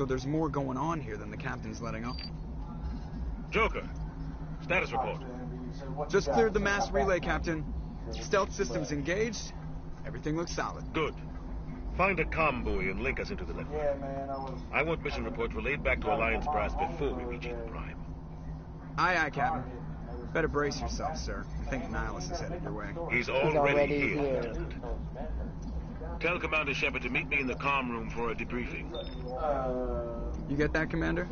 So there's more going on here than the captain's letting on. Joker, status report. Just cleared the mass relay, Captain. Stealth systems engaged. Everything looks solid. Good. Find a comm buoy and link us into the network. I want mission reports relayed back to Alliance brass before we reach Eden Prime. Aye, aye, Captain. Better brace yourself, sir. I think Nihilus is headed your way. He's already here, Lieutenant. Tell Commander Shepard to meet me in the comm room for a debriefing. You get that, Commander?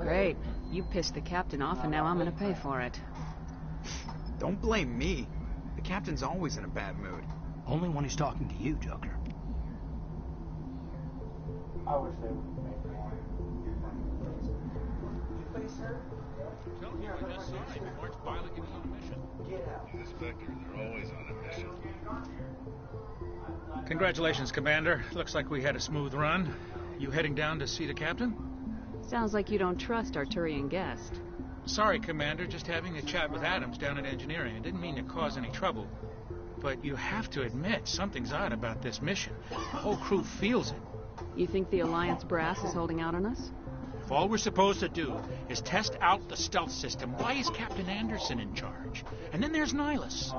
Great. You pissed the captain off, and now I'm gonna pay for it. Don't blame me. The captain's always in a bad mood. Only when he's talking to you, Joker. I wish they would make more. Tell me on this side. Mark's pilot gets on a mission. Get out. The Spectres are always on a mission. Congratulations, Commander. Looks like we had a smooth run. You heading down to see the captain? Sounds like you don't trust our Turian guest. Sorry, Commander. Just having a chat with Adams down at engineering. I didn't mean to cause any trouble. But you have to admit, something's odd about this mission. The whole crew feels it. You think the Alliance brass is holding out on us? If all we're supposed to do is test out the stealth system, why is Captain Anderson in charge? And then there's Nihilus.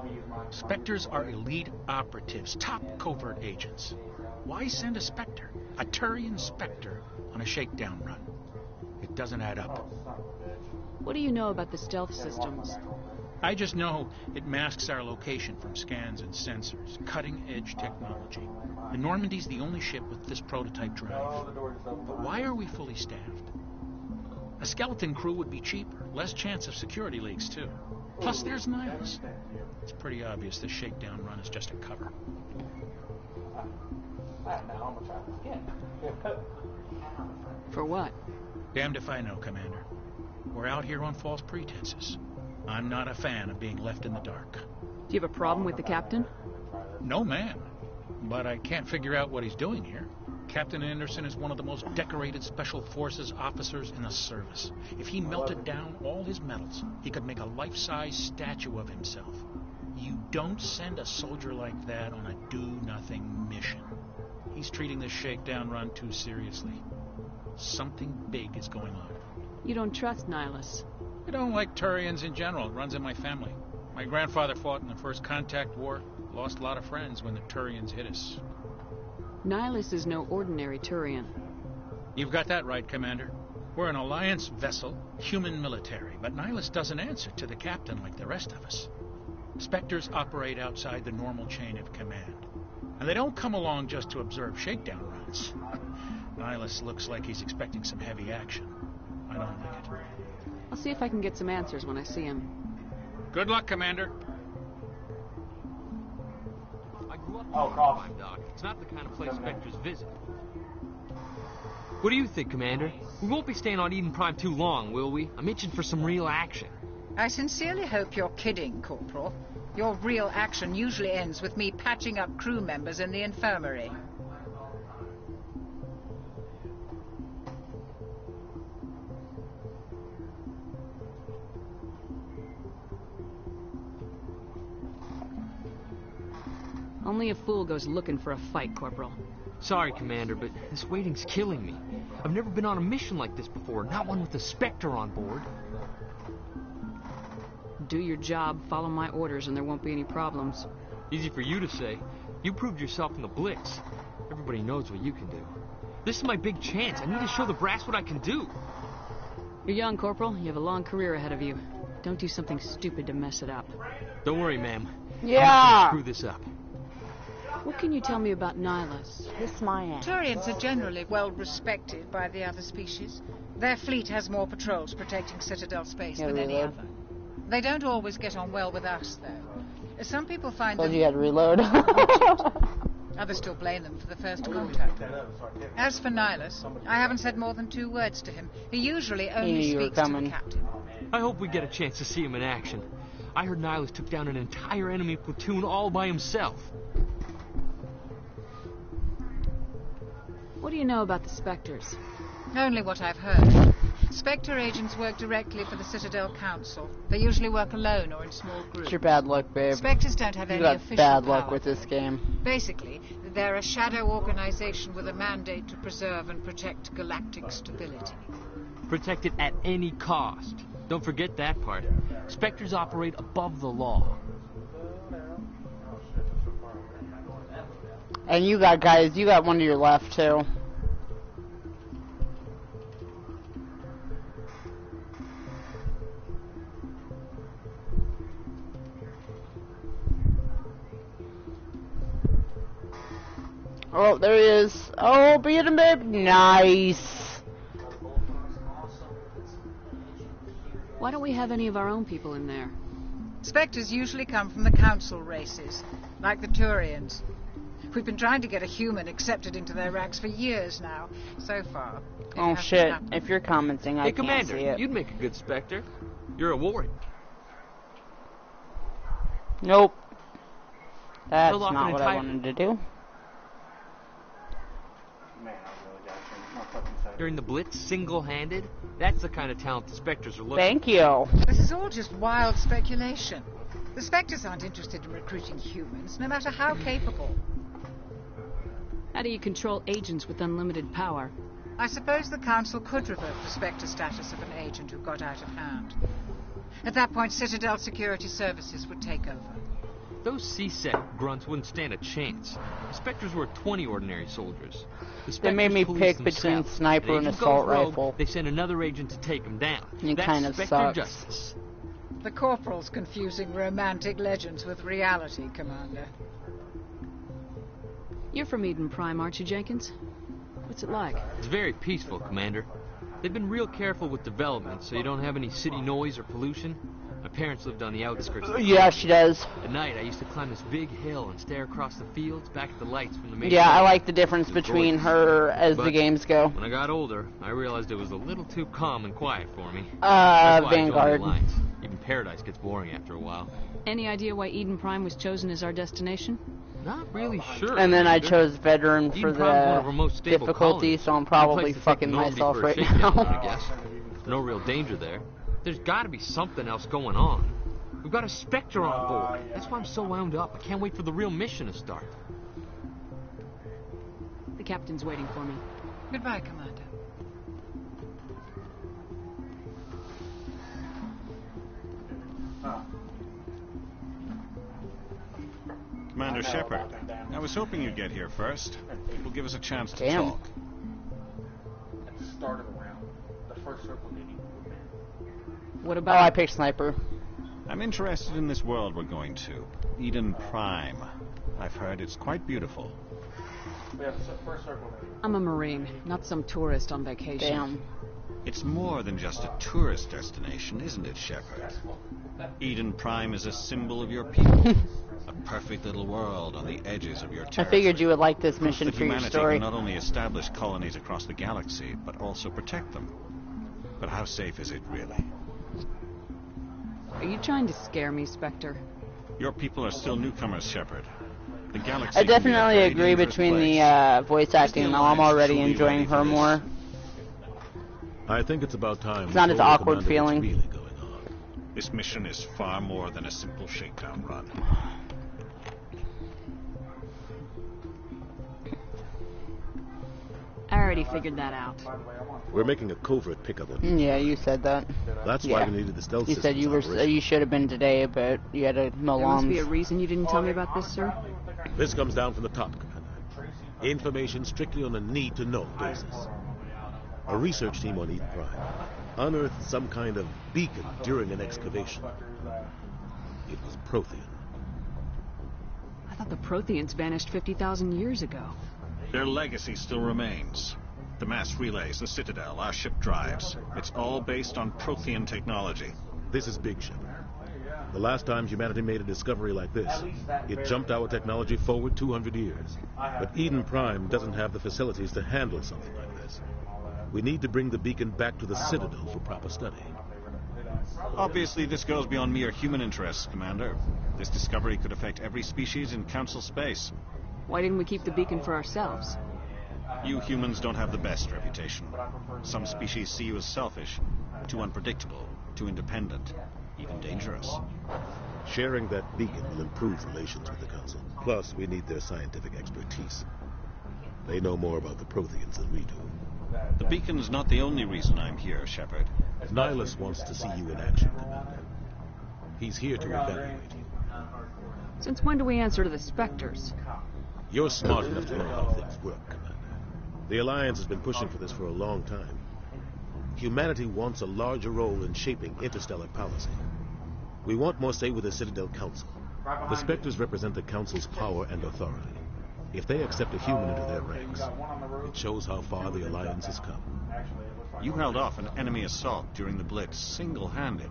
Spectres are elite operatives, top covert agents. Why send a Spectre, a Turian Spectre, on a shakedown run? It doesn't add up. What do you know about the stealth systems? I just know it masks our location from scans and sensors. Cutting-edge technology. The Normandy's the only ship with this prototype drive. But why are we fully staffed? A skeleton crew would be cheaper. Less chance of security leaks, too. Plus, there's Nihilus. It's pretty obvious this shakedown run is just a cover. For what? Damned if I know, Commander. We're out here on false pretenses. I'm not a fan of being left in the dark. Do you have a problem with the captain? No, ma'am. But I can't figure out what he's doing here. Captain Anderson is one of the most decorated Special Forces officers in the service. If he melted down all his medals, he could make a life-size statue of himself. You don't send a soldier like that on a do-nothing mission. He's treating this shakedown run too seriously. Something big is going on. You don't trust Nihilus? I don't like Turians in general. It runs in my family. My grandfather fought in the First Contact War. Lost a lot of friends when the Turians hit us. Nihilus is no ordinary Turian. You've got that right, Commander. We're an Alliance vessel, human military, but Nihilus doesn't answer to the captain like the rest of us. Spectres operate outside the normal chain of command. And they don't come along just to observe shakedown runs. Nihilus looks like he's expecting some heavy action. I don't like it. I'll see if I can get some answers when I see him. Good luck, Commander. I grew up in Prime, Doc. It's not the kind of place Spectres visit. What do you think, Commander? We won't be staying on Eden Prime too long, will we? I'm itching for some real action. I sincerely hope you're kidding, Corporal. Your real action usually ends with me patching up crew members in the infirmary. Only a fool goes looking for a fight, Corporal. Sorry, Commander, but this waiting's killing me. I've never been on a mission like this before, not one with a Spectre on board. Do your job, follow my orders, and there won't be any problems. Easy for you to say. You proved yourself in the Blitz. Everybody knows what you can do. This is my big chance. I need to show the brass what I can do. You're young, Corporal. You have a long career ahead of you. Don't do something stupid to mess it up. Don't worry, ma'am. Yeah. I'm not gonna screw this up. What can you tell me about Nihilus? Kiss my ass. Turians are generally well respected by the other species. Their fleet has more patrols protecting Citadel space than any reload. other. They don't always get on well with us, though. Some people find Told them... you had to reload. Others still blame them for the first contact. As for Nihilus, I haven't said more than 2 words to him. He usually only speaks to the captain. I hope we get a chance to see him in action. I heard Nihilus took down an entire enemy platoon all by himself. What do you know about the Spectres? Only what I've heard. Spectre agents work directly for the Citadel Council. They usually work alone or in small groups. It's your bad luck, babe. Spectres don't have You any got official bad luck power. with this game. Basically, They're a shadow organization with a mandate to preserve and protect galactic stability. Protect it at any cost. Don't forget that part. Spectres operate above the law. And you got guys, you got one to your left too. Oh, there he is. Oh, beat him, babe. Nice. Why don't we have any of our own people in there? Spectres usually come from the council races, like the Turians. We've been trying to get a human accepted into their ranks for years now. So far. Oh shit, if you're commenting, I can't see it. You'd make a good Spectre. You're a warrior. Nope. That's not what I wanted to do. During the Blitz, single-handed? That's the kind of talent the Spectres are looking for. Thank you. This is all just wild speculation. The Spectres aren't interested in recruiting humans, no matter how capable. How do you control agents with unlimited power? I suppose the Council could revoke the Spectre status of an agent who got out of hand. At that point, Citadel Security Services would take over. Those C-Sec grunts wouldn't stand a chance. The Spectres were 20 ordinary soldiers. They made me pick between sniper and assault rifle. They sent another agent to take them down. It kind of sucks. Justice. The Corporal's confusing romantic legends with reality, Commander. You're from Eden Prime, aren't you, Jenkins? What's it like? It's very peaceful, Commander. They've been real careful with development, so you don't have any city noise or pollution. My parents lived on the outskirts of the Yeah, she does. At night, I used to climb this big hill and stare across the fields back at the lights from the main Yeah, road. I like the difference between her as the games go. When I got older, I realized it was a little too calm and quiet for me. That's why Vanguard. I joined the Alliance. Even Paradise gets boring after a while. Any idea why Eden Prime was chosen as our destination? Not really sure. And then I chose veteran for the difficulty, colonies. so I'm probably fucking myself right now. I guess. No real danger there. There's got to be something else going on. We've got a Spectre on board. That's why I'm so wound up. I can't wait for the real mission to start. The captain's waiting for me. Goodbye, Commander. Commander Shepard, I was hoping you'd get here first. It will give us a chance to Damn. talk. At the start of the round, the first circle meeting. What Oh, about... I picked sniper. I'm interested in this world we're going to. Eden Prime. I've heard it's quite beautiful. We have the first circle meeting. I'm a Marine, not some tourist on vacation. Damn. It's more than just a tourist destination, isn't it, Shepard? Eden Prime is a symbol of your people. A perfect little world on the edges of your territory. I figured you would like this mission That for your humanity story. can not only establish colonies across the galaxy, but also protect them. But how safe is it, really? Are you trying to scare me, Spectre? Your people are still newcomers, Shepard. The galaxy I can be a definitely very agree dangerous between place. the voice acting, though. I'm already truly enjoying ready for her this? more. I think it's about time. It's not we as told the awkward commander what's feeling. really going on. This mission is far more than a simple shakedown run. I already figured that out. We're making a covert pickup of you. Yeah, you said that. That's why we needed the stealth You said you were you should have been today, but you had a mow There must be a lawns. reason you didn't tell me about this, sir. This comes down from the top, Commander. Information strictly on a need-to-know basis. A research team on Eden Prime unearthed some kind of beacon during an excavation. It was Prothean. I thought the Protheans vanished 50,000 years ago. Their legacy still remains. The mass relays, the Citadel, our ship drives. It's all based on Prothean technology. This is big, Shepard. The last time humanity made a discovery like this, it jumped our technology forward 200 years. But Eden Prime doesn't have the facilities to handle something like this. We need to bring the beacon back to the Citadel for proper study. Obviously, this goes beyond mere human interests, Commander. This discovery could affect every species in Council space. Why didn't we keep the beacon for ourselves? You humans don't have the best reputation. Some species see you as selfish, too unpredictable, too independent, even dangerous. Sharing that beacon will improve relations with the Council. Plus, we need their scientific expertise. They know more about the Protheans than we do. The beacon's not the only reason I'm here, Shepard. Nihilus wants to see you in action, Commander. He's here to evaluate you. Since when do we answer to the Spectres? You're smart enough to know how things work, Commander. The Alliance has been pushing for this for a long time. Humanity wants a larger role in shaping interstellar policy. We want more say with the Citadel Council. The Spectres represent the Council's power and authority. If they accept a human into their ranks, it shows how far the Alliance has come. You held off an enemy assault during the Blitz single-handed.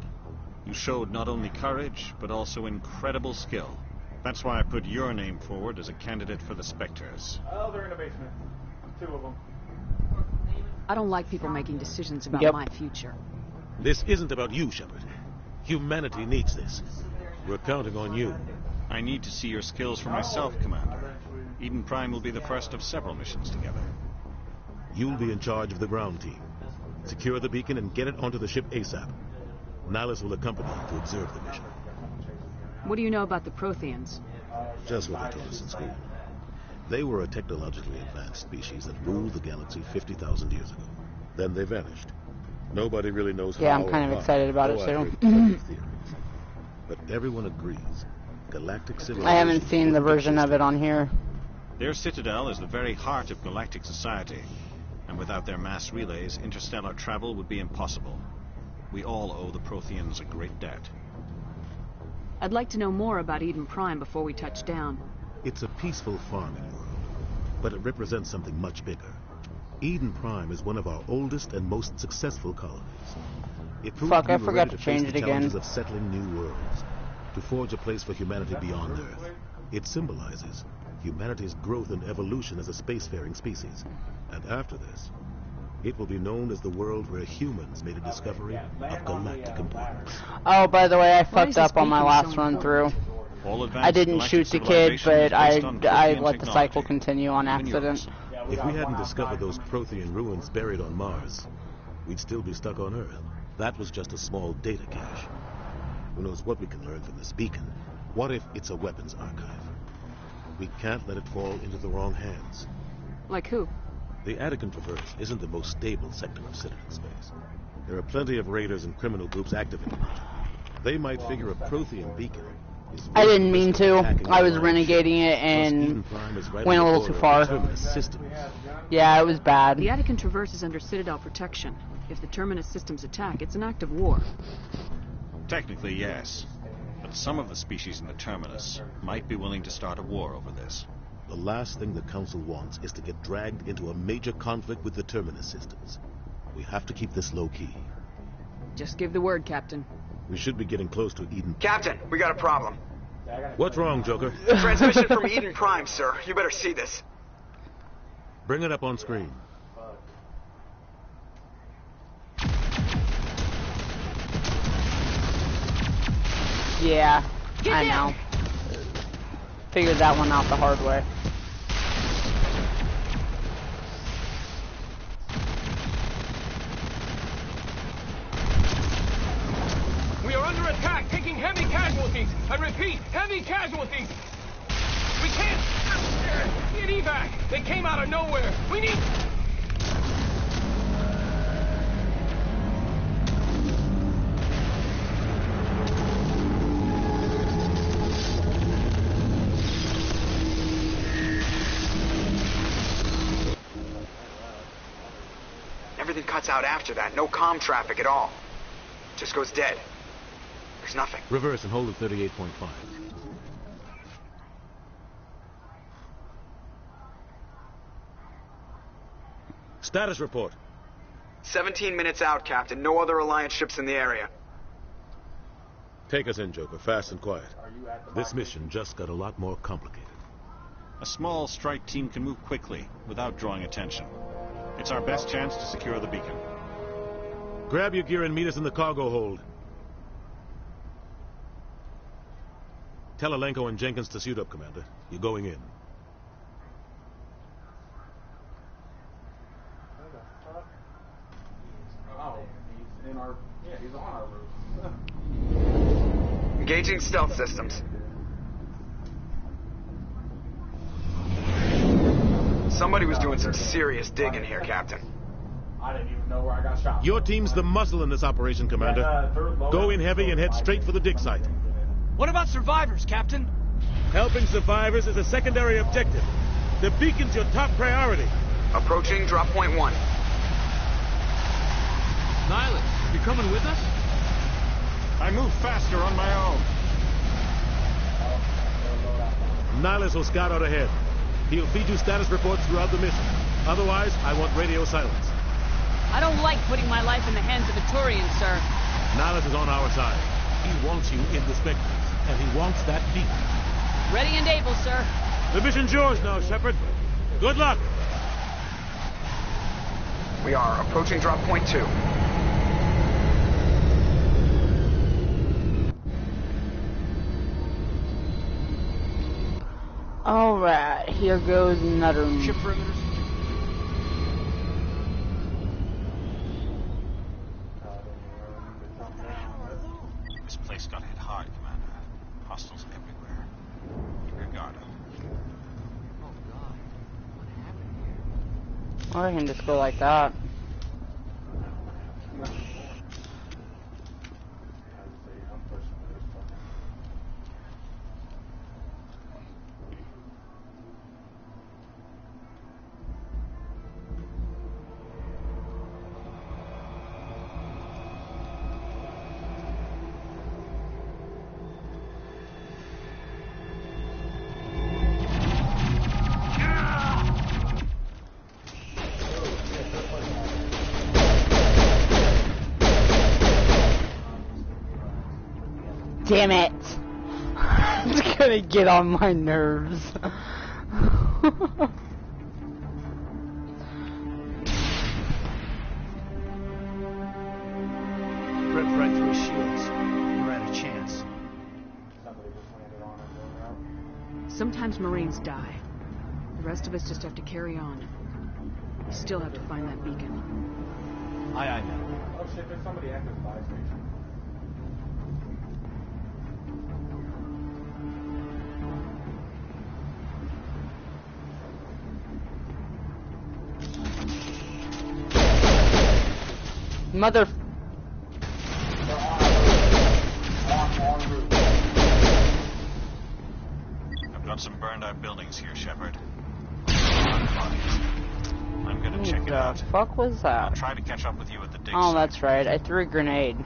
You showed not only courage, but also incredible skill. That's why I put your name forward as a candidate for the Spectres. Oh, they're in the basement. 2 of them. I don't like people making decisions about my future. This isn't about you, Shepard. Humanity needs this. We're counting on you. I need to see your skills for myself, Commander. Eden Prime will be the first of several missions together. You'll be in charge of the ground team. Secure the beacon and get it onto the ship ASAP. Nihilus will accompany you to observe the mission. What do you know about the Protheans? Just what they taught us in school. They were a technologically advanced species that ruled the galaxy 50,000 years ago. Then they vanished. Nobody really knows how. Yeah, I'm kind of excited about it too. But everyone agrees. Galactic civilization. I haven't seen the version of it on here. Their citadel is the very heart of galactic society. And without their mass relays, interstellar travel would be impossible. We all owe the Protheans a great debt. I'd like to know more about Eden Prime before we touch down. It's a peaceful farming world, but it represents something much bigger. Eden Prime is one of our oldest and most successful colonies. It proved Fuck, we I were forgot ready to change face it the again. challenges of settling new worlds, to forge a place for humanity beyond Earth. It symbolizes humanity's growth and evolution as a spacefaring species. And after this, it will be known as the world where humans made a discovery of galactic importance. Oh, by the way, I fucked up on my last run through. I didn't shoot the kid, but I let the cycle continue on accident. If we hadn't discovered those Prothean ruins buried on Mars, we'd still be stuck on Earth. That was just a small data cache. Who knows what we can learn from this beacon? What if it's a weapons archive? We can't let it fall into the wrong hands. Like who? The Attican Traverse isn't the most stable sector of Citadel space. There are plenty of raiders and criminal groups active in the region. They might figure a Prothean beacon is... I didn't mean to. I was renegading it and went a little too far. Yeah, it was bad. The Attican Traverse is under Citadel protection. If the Terminus systems attack, it's an act of war. Technically, yes. But some of the species in the Terminus might be willing to start a war over this. The last thing the Council wants is to get dragged into a major conflict with the Terminus systems. We have to keep this low-key. Just give the word, Captain. We should be getting close to Eden. Captain, we got a problem. What's wrong, Joker? Transmission from Eden Prime, sir. You better see this. Bring it up on screen. Yeah, I know. Figured that one out the hard way. We are under attack, taking heavy casualties. I repeat, heavy casualties. We can't get evac. They came out of nowhere. We need... Everything cuts out after that. No comm traffic at all. Just goes dead. There's nothing. Reverse and hold at 38.5. Status report. 17 minutes out, Captain. No other Alliance ships in the area. Take us in, Joker, fast and quiet. This mission just got a lot more complicated. A small strike team can move quickly, without drawing attention. It's our best chance to secure the beacon. Grab your gear and meet us in the cargo hold. Tell Alenko and Jenkins to suit up, Commander. You're going in. Oh, he's in our... Yeah, he's on our roof. Engaging stealth systems. Somebody was doing some serious digging here, Captain. I didn't even know where I got shot. Your team's the muscle in this operation, Commander. Go in heavy and head straight for the dig site. What about survivors, Captain? Helping survivors is a secondary objective. The beacon's your top priority. Approaching drop point 1. Nihilus, you coming with us? I move faster on my own. Nihilus will scout out ahead. He'll feed you status reports throughout the mission. Otherwise, I want radio silence. I don't like putting my life in the hands of a Turian, sir. Nihilus is on our side. He wants you in the Spectres, and he wants that beacon. Ready and able, sir. The mission's yours now, Shepard. Good luck. We are approaching drop point 2. Alright, here goes another Ship perimeters. This place got hit hard, Commander. Hostiles everywhere. Keep your guard up. Oh God, what happened here? Or I can just go like that. Damn it! It's gonna get on my nerves. Rip right through his shields. We're at a chance. Sometimes Marines die. The rest of us just have to carry on. We still have to find that beacon. Aye, aye, man. Oh shit, there's somebody at this buy station. Mother. I've got some burned out buildings here, Shepard. I'm gonna check it out. What the fuck was that? I'll try to catch up with you at the dig Oh, site. that's right. I threw a grenade.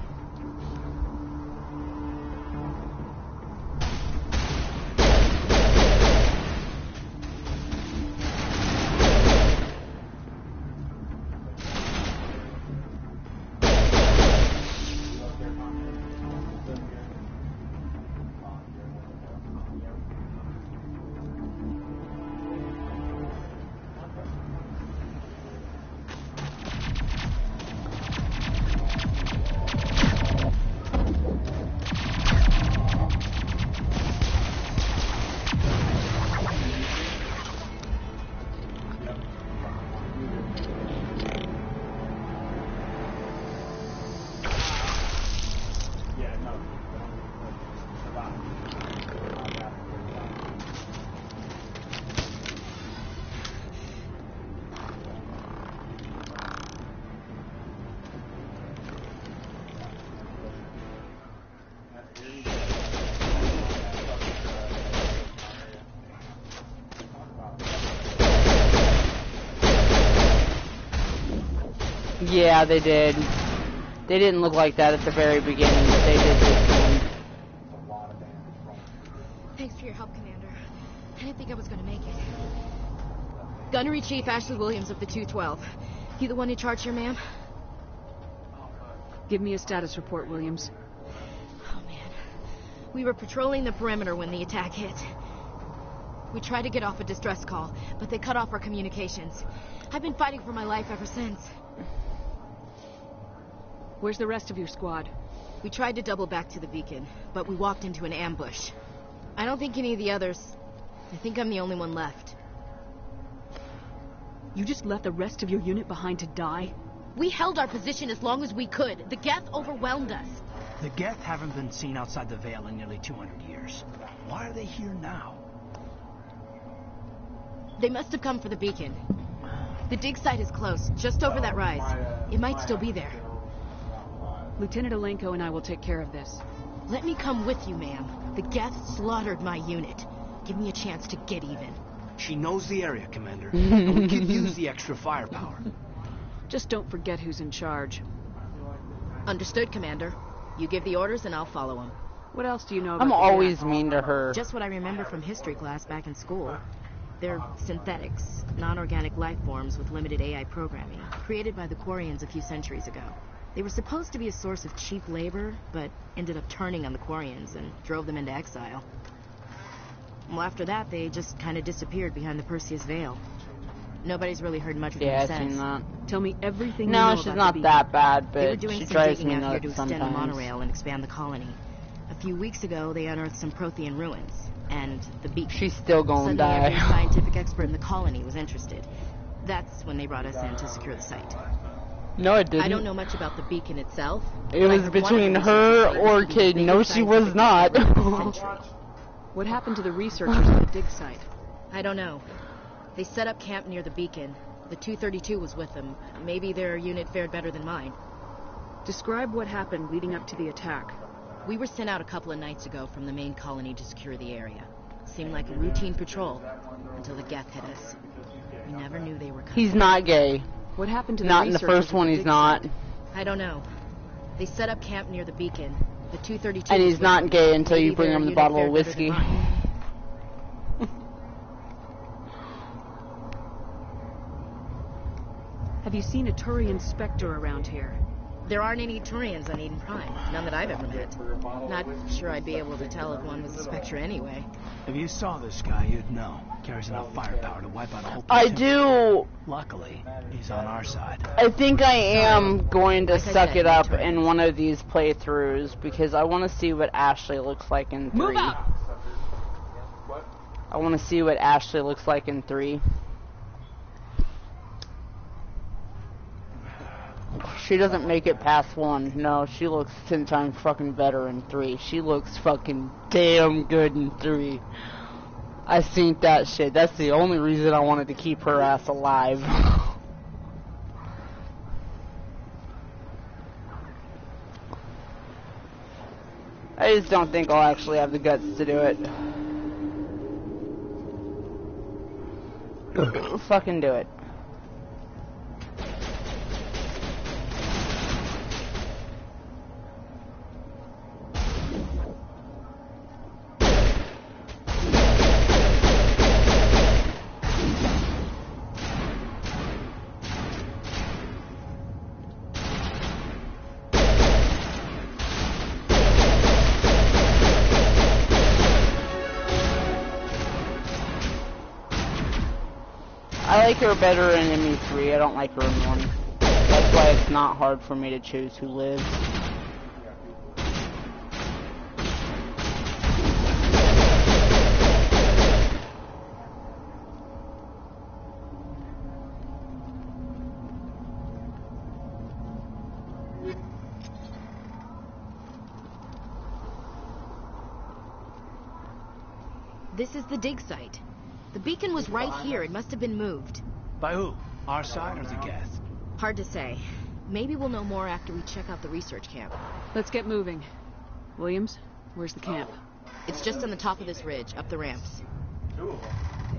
Yeah, they did. They didn't look like that at the very beginning, but they did this one. Thanks for your help, Commander. I didn't think I was going to make it. Gunnery Chief Ashley Williams of the 212. You the one in charge here, ma'am? Give me a status report, Williams. Oh, man. We were patrolling the perimeter when the attack hit. We tried to get off a distress call, but they cut off our communications. I've been fighting for my life ever since. Where's the rest of your squad? We tried to double back to the beacon, but we walked into an ambush. I don't think any of the others... I think I'm the only one left. You just left the rest of your unit behind to die? We held our position as long as we could. The Geth overwhelmed us. The Geth haven't been seen outside the Veil in nearly 200 years. Why are they here now? They must have come for the beacon. The dig site is close, just over that rise. It might still be there. Lieutenant Alenko and I will take care of this. Let me come with you, ma'am. The Geth slaughtered my unit. Give me a chance to get even. She knows the area, Commander. And we could use the extra firepower. Just don't forget who's in charge. Understood, Commander. You give the orders and I'll follow them. What else do you know about I'm always mean to her. Just what I remember from history class back in school. They're synthetics, non-organic life forms with limited AI programming, created by the Quarians a few centuries ago. They were supposed to be a source of cheap labor, but ended up turning on the Quarians and drove them into exile. Well, after that, they just kind of disappeared behind the Perseus Veil. Nobody's really heard much of them since. Yeah, I've seen that. Tell me everything you No, know she's about not that bad, they were but doing she some drives digging me out here to nuts extend the sometimes. monorail and expand the colony. A few weeks ago, they unearthed some Prothean ruins, and the beacon. She's still gonna Suddenly, every die. scientific expert in the colony was interested. That's when they brought us in to secure the site. No, it didn't. I don't know much about the beacon itself. It was between her or Kid. No, she was not. What happened to the researchers at the dig site? I don't know. They set up camp near the beacon. The 232 was with them. Maybe their unit fared better than mine. Describe what happened leading up to the attack. We were sent out a couple of nights ago from the main colony to secure the area. Seemed like a routine patrol until the Geth hit us. We never knew they were coming. He's not gay. What happened to the Not in the researchers first one, at the he's dig not. site? I don't know. They set up camp near the beacon. The 232 And was he's with not them. gay until you Maybe bring their him the unit bottle of fared better than whiskey. mine. Have you seen a Turian Spectre around here? There aren't any Turians on Eden Prime. None that I've ever met. Not sure I'd be able to tell if one was a Spectre anyway. If you saw this guy, you'd know. Carries enough firepower to wipe out a whole I platoon. do. Luckily, he's on our side. I think I am going to Like I suck said, it up Turians. in one of these playthroughs because I want to see what Ashley looks like in 3. Move out! I want to see what Ashley looks like in 3. She doesn't make it past 1. No, she looks 10 times fucking better in 3. She looks fucking damn good in 3. I seen that shit. That's the only reason I wanted to keep her ass alive. I just don't think I'll actually have the guts to do it. Fucking do it. I like her better in ME3. I don't like her in 1. That's why it's not hard for me to choose who lives. This is the dig site. The beacon was right here. It must have been moved. By who? Our side or the Geth? Hard to say. Maybe we'll know more after we check out the research camp. Let's get moving. Williams, where's the camp? It's just on the top of this ridge, up the ramps. 2 of them.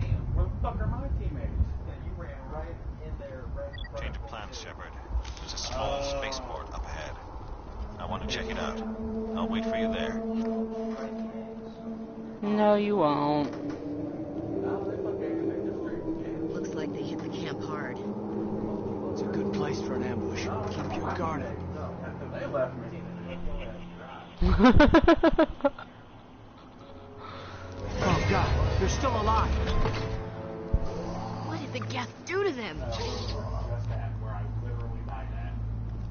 Damn, where the fuck are my teammates? Yeah, you ran right in there, right in front Change of plans, Shepard. There's a small spaceport up ahead. I want to check it out. I'll wait for you there. No, you won't. Looks like they hit the camp hard. It's a good place for an ambush. Keep your guard up. They left me. Oh God, they're still alive. What did the Geth do to them? Just that, where I literally died at,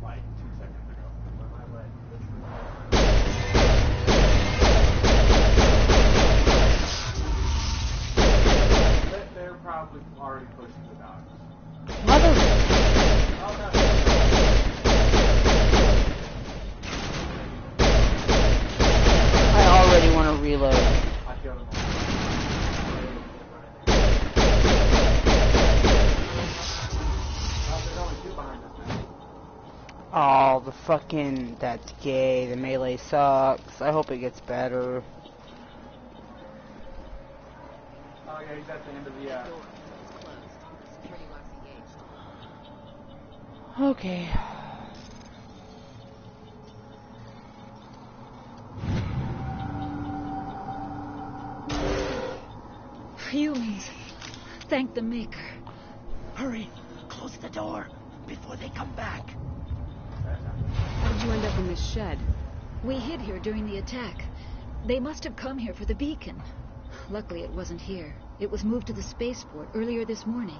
like, 2 seconds ago. They're probably already pushing the dogs. Mother. Oh, no. I already want to reload. I killed him. Oh, the fucking... That's gay. The melee sucks. I hope it gets better. Oh yeah, he's at the end of the Okay. Humans. Thank the Maker. Hurry. Close the door before they come back. How did you end up in this shed? We hid here during the attack. They must have come here for the beacon. Luckily, it wasn't here. It was moved to the spaceport earlier this morning.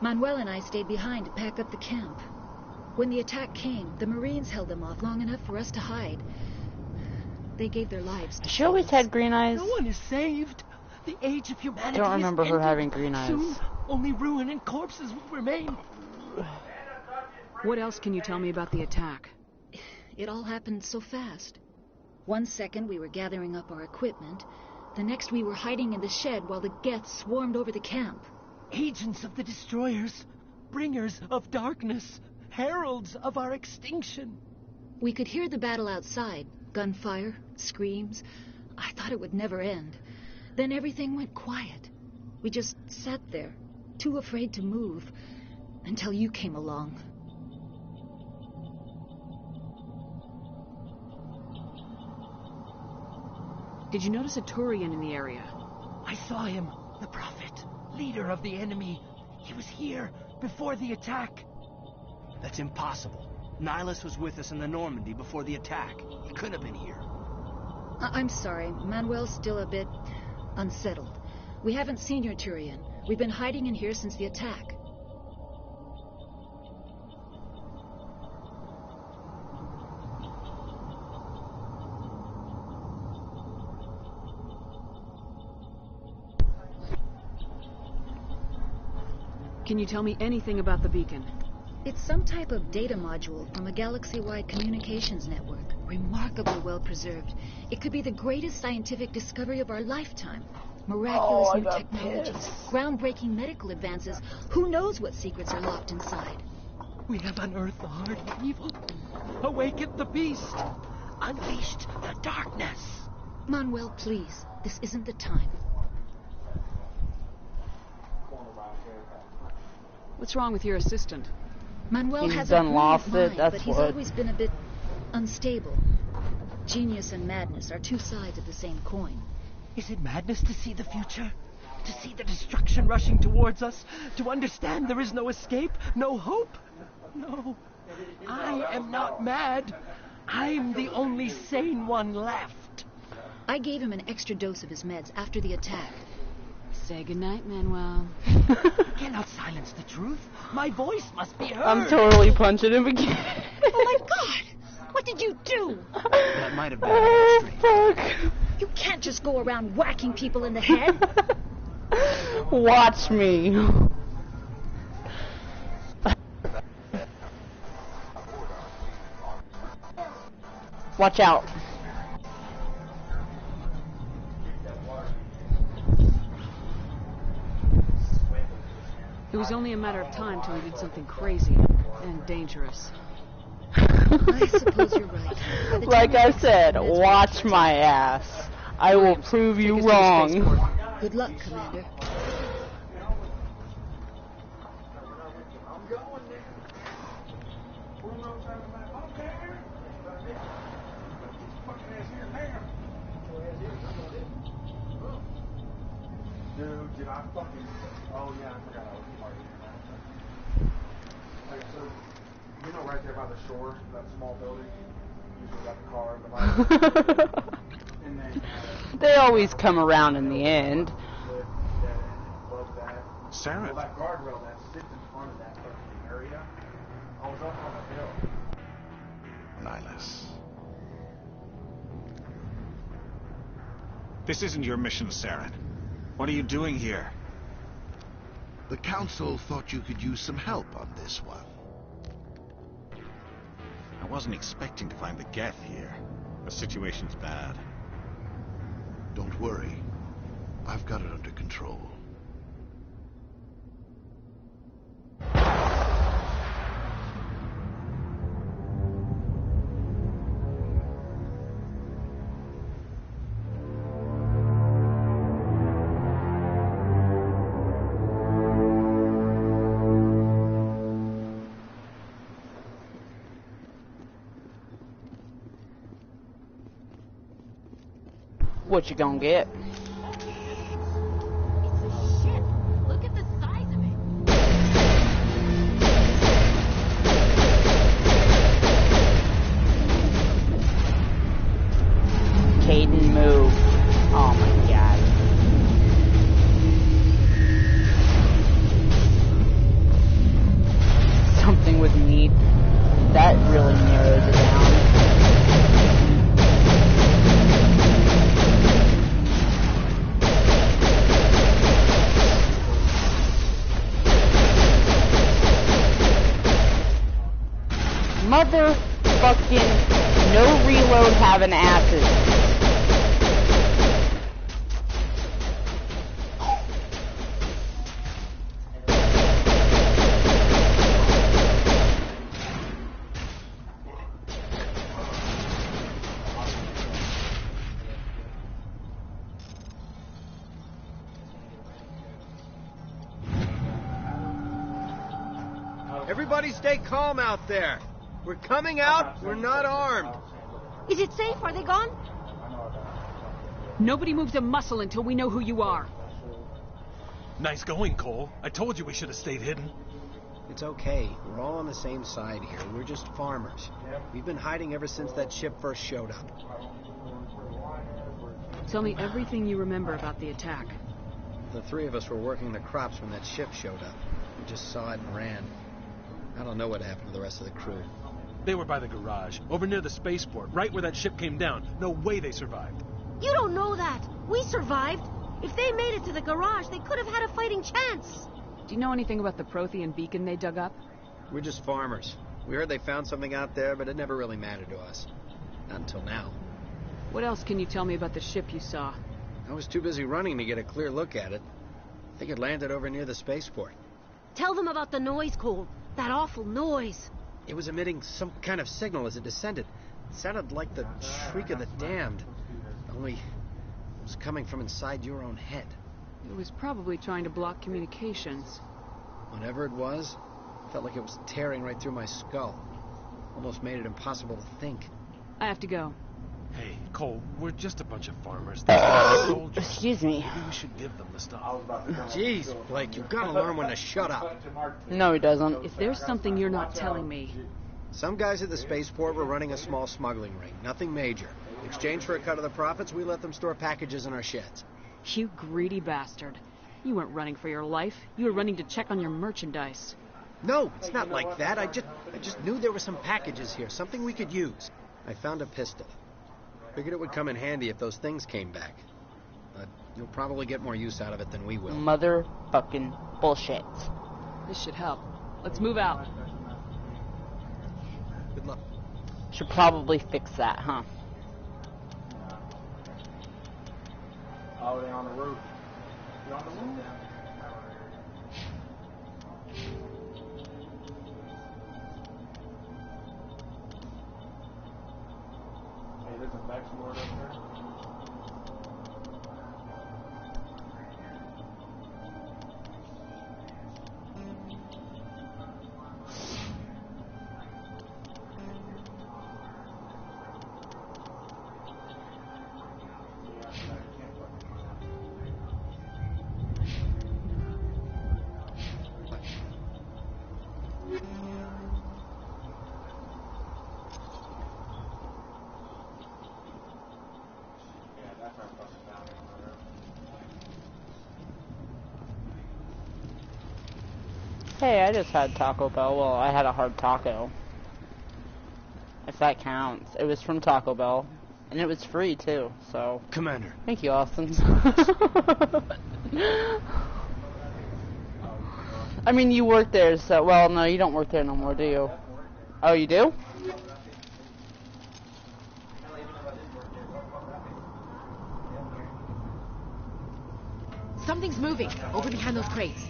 Manuel and I stayed behind to pack up the camp. When the attack came, the Marines held them off long enough for us to hide. They gave their lives to She always had green eyes. No one is saved. The age of humanity I don't remember is her ended. having green eyes. Soon, only ruin and corpses will remain. What else can you tell me about the attack? It all happened so fast. 1 second we were gathering up our equipment. The next we were hiding in the shed while the Geths swarmed over the camp. Agents of the destroyers, bringers of darkness, heralds of our extinction. We could hear the battle outside. Gunfire, screams. I thought it would never end. Then everything went quiet. We just sat there, too afraid to move, until you came along. Did you notice a Turian in the area? I saw him, the Prophet, leader of the enemy. He was here before the attack. That's impossible. Nihilus was with us in the Normandy before the attack. He couldn't have been here. I'm sorry. Manuel's still a bit unsettled. We haven't seen your Turian. We've been hiding in here since the attack. Can you tell me anything about the beacon? It's some type of data module from a galaxy-wide communications network. Remarkably well preserved. It could be the greatest scientific discovery of our lifetime. Miraculous new technologies, groundbreaking medical advances. Who knows what secrets are locked inside? We have unearthed the heart of evil, awakened the beast, unleashed the darkness. Manuel, please. This isn't the time. What's wrong with your assistant? Manuel He's has done a lost brilliant it, mind, that's but he's what. always been a bit unstable. Genius and madness are two sides of the same coin. Is it madness to see the future? To see the destruction rushing towards us? To understand there is no escape? No hope? No. I am not mad. I'm the only sane one left. I gave him an extra dose of his meds after the attack. Say goodnight, Manuel. You cannot silence the truth. My voice must be heard. I'm totally punching him again. Oh my God! What did you do? That might have been Oh, fuck. You can't just go around whacking people in the head. Watch me. Watch out. It was only a matter of time till he did something crazy and dangerous. I suppose you're right. By the Like time I said, watch my ass. I will prove you wrong. Good luck, Commander. Dude, did I fucking... Oh, yeah, I forgot I was part of it. Like, so, you know right there by the shore, that small building? Usually got the car and the bike. And then... They always come around in the end. Sarah. Well, that guardrail that sits in front of that fucking area, I was up on the hill. Nihilus. This isn't your mission, Saren. What are you doing here? The Council thought you could use some help on this one. I wasn't expecting to find the Geth here. The situation's bad. Don't worry. I've got it under control. What you gonna get? Look at the size of it. Caden, move. Oh my god. Something with meat. That really narrows it down. Motherfucking no reload having asses. Everybody stay calm out there. We're coming out. We're not armed. Is it safe? Are they gone? Nobody moves a muscle until we know who you are. Nice going, Cole. I told you we should have stayed hidden. It's okay. We're all on the same side here. We're just farmers. We've been hiding ever since that ship first showed up. Tell me everything you remember about the attack. The three of us were working the crops when that ship showed up. We just saw it and ran. I don't know what happened to the rest of the crew. They were by the garage, over near the spaceport, right where that ship came down. No way they survived. You don't know that. We survived. If they made it to the garage, they could have had a fighting chance. Do you know anything about the Prothean beacon they dug up? We're just farmers. We heard they found something out there, but it never really mattered to us. Not until now. What else can you tell me about the ship you saw? I was too busy running to get a clear look at it. I think it landed over near the spaceport. Tell them about the noise, Cole. That awful noise. It was emitting some kind of signal as it descended. It sounded like the shriek of the damned. Only it was coming from inside your own head. It was probably trying to block communications. Whatever it was, it felt like it was tearing right through my skull. Almost made it impossible to think. I have to go. Hey, Cole, we're just a bunch of farmers. Soldiers. Excuse me. Maybe we should give them the stuff. Jeez, Blake, you gotta learn when to shut up. No, he doesn't. If there's something you're not telling me... Some guys at the spaceport were running a small smuggling ring. Nothing major. In exchange for a cut of the profits, we let them store packages in our sheds. You greedy bastard. You weren't running for your life. You were running to check on your merchandise. No, it's not like that. I just knew there were some packages here, something we could use. I found a pistol. Figured it would come in handy if those things came back. But you'll probably get more use out of it than we will. Motherfucking bullshit. This should help. Let's move out. Good luck. Should probably fix that, huh? Oh, they're on the roof. You on the roof? Hey, there's a Vex Lord up there. Hey, I just had Taco Bell. Well, I had a hard taco. If that counts. It was from Taco Bell. And it was free, too, so... Commander. Thank you, Austin. I mean, you work there, so... Well, no, you don't work there no more, do you? Oh, you do? Something's moving over behind those crates.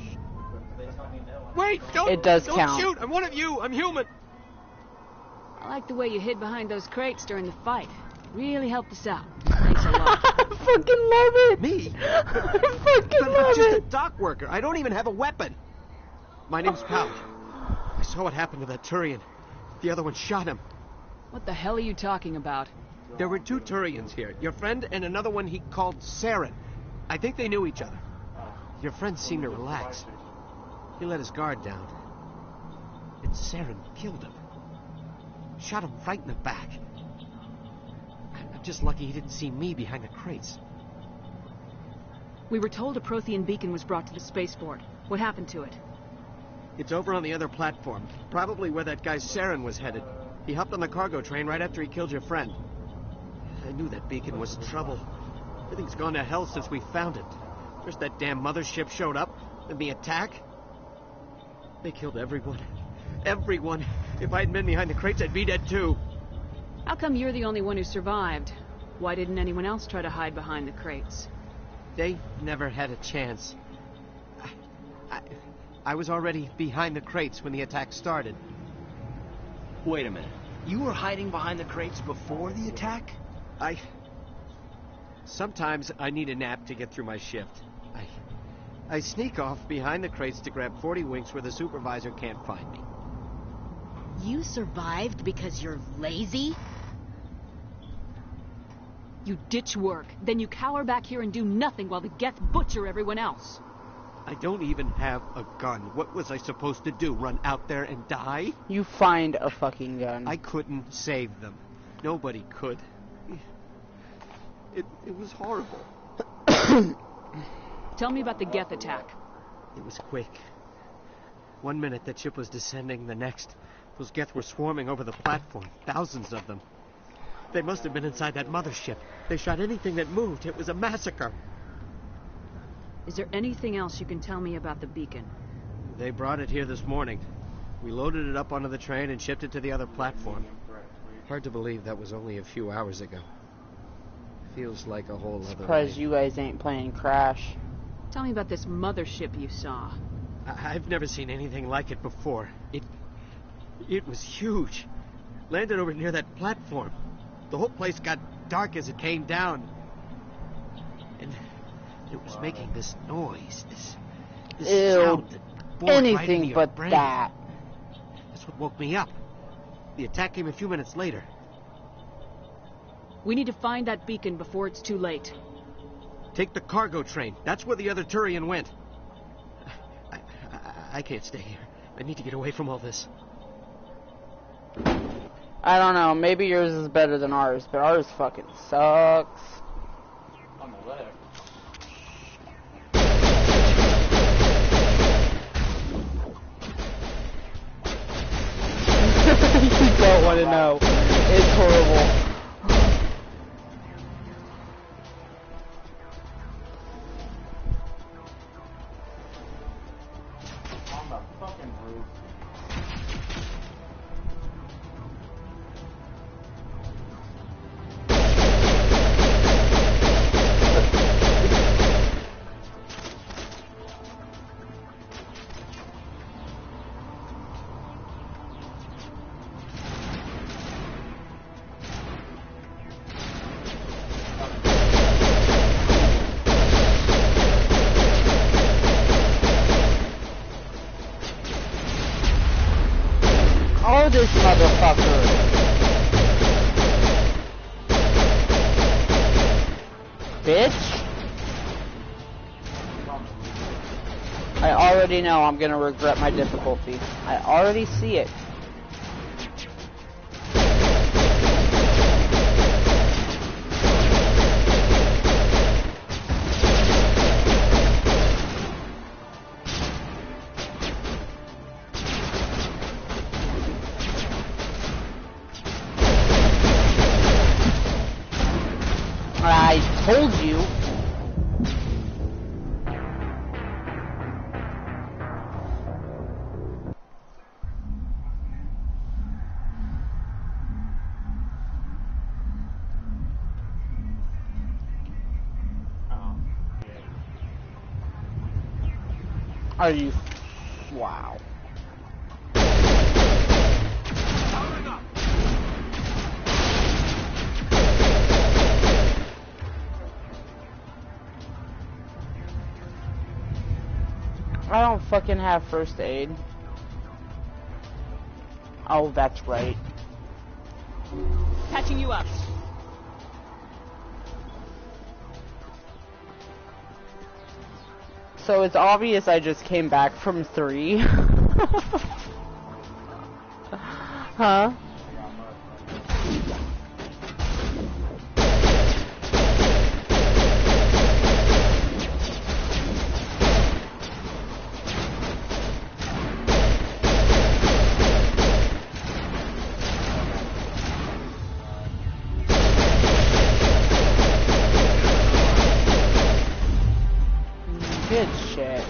Wait, don't count. Shoot. I'm one of you. I'm human. I like the way you hid behind those crates during the fight. Really helped us out. Thanks a lot. I fucking love it. Me? I fucking love I'm just it. a dock worker. I don't even have a weapon. My name's Powell. I saw what happened to that Turian. The other one shot him. What the hell are you talking about? There were 2 Turians here. Your friend and another one he called Saren. I think they knew each other. Your friend seemed to relax. He let his guard down. And Saren killed him. Shot him right in the back. I'm just lucky he didn't see me behind the crates. We were told a Prothean beacon was brought to the spaceport. What happened to it? It's over on the other platform. Probably where that guy Saren was headed. He hopped on the cargo train right after he killed your friend. I knew that beacon was trouble. Everything's gone to hell since we found it. First that damn mothership showed up, then the attack. They killed everyone. Everyone. If I hadn't been behind the crates, I'd be dead too. How come you're the only one who survived? Why didn't anyone else try to hide behind the crates? They never had a chance. I was already behind the crates when the attack started. Wait a minute. You were hiding behind the crates before the attack? Sometimes I need a nap to get through my shift. I sneak off behind the crates to grab 40 winks where the supervisor can't find me. You survived because you're lazy? You ditch work, then you cower back here and do nothing while the Geth butcher everyone else. I don't even have a gun. What was I supposed to do? Run out there and die? You find a fucking gun. I couldn't save them. Nobody could. It was horrible. Tell me about the Geth attack. It was quick. 1 minute that ship was descending, the next. Those Geth were swarming over the platform. Thousands of them. They must have been inside that mothership. They shot anything that moved. It was a massacre. Is there anything else you can tell me about the beacon? They brought it here this morning. We loaded it up onto the train and shipped it to the other platform. Hard to believe that was only a few hours ago. Feels like a whole other Surprised you guys ain't playing Crash. Tell me about this mothership you saw. I've never seen anything like it before. It was huge. Landed over near that platform. The whole place got dark as it came down. And it was making this noise, this sound that bored anything right into your but brain. that. That's what woke me up. The attack came a few minutes later. We need to find that beacon before it's too late. Take the cargo train. That's where the other Turian went. I can't stay here. I need to get away from all this. I don't know. Maybe yours is better than ours, but ours fucking sucks. On the left. You don't want to know. It's horrible. On the fucking roof. Oh, this motherfucker. Bitch. I already know I'm gonna regret my difficulty. I already see it. I told you. Are you? Wow. I don't fucking have first aid. Oh, that's right. Patching you up. So it's obvious I just came back from 3. Huh? Good shit.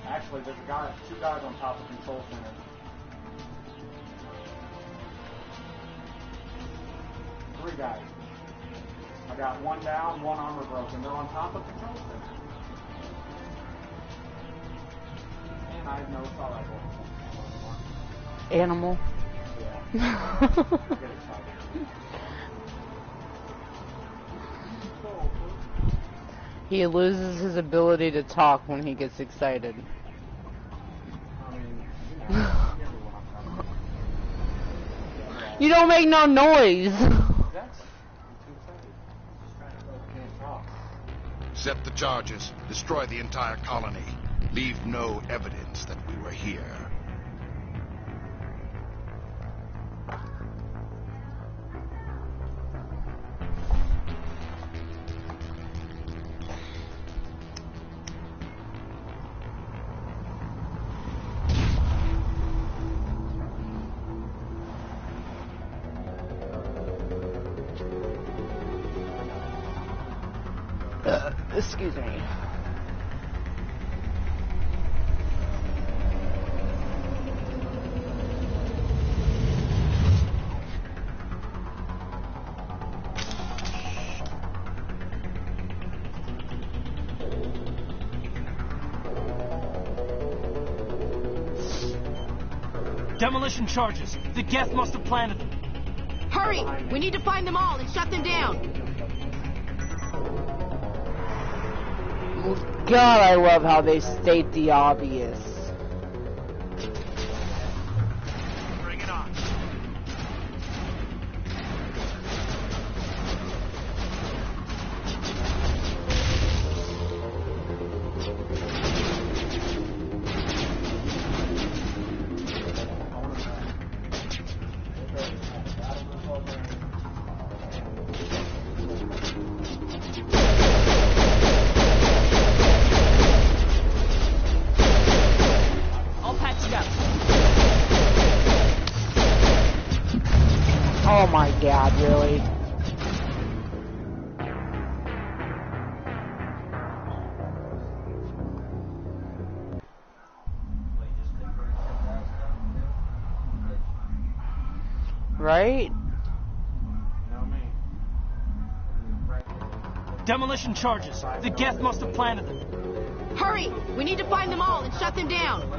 Actually, there's two guys on top of the control center. Three guys. I got one down, one armor broken. They're on top of the control center. And I know saw that one. Animal. Yeah. I get excited. He loses his ability to talk when he gets excited. You don't make no noise. Set the charges. Destroy the entire colony. Leave no evidence that we were here. Excuse me. Demolition charges. The Geth must have planted them. Hurry! We need to find them all and shut them down. God, I love how they state the obvious. Bring it on. Oh my God, really? Right? Demolition charges. The Geth must have planted them. Hurry! We need to find them all and shut them down.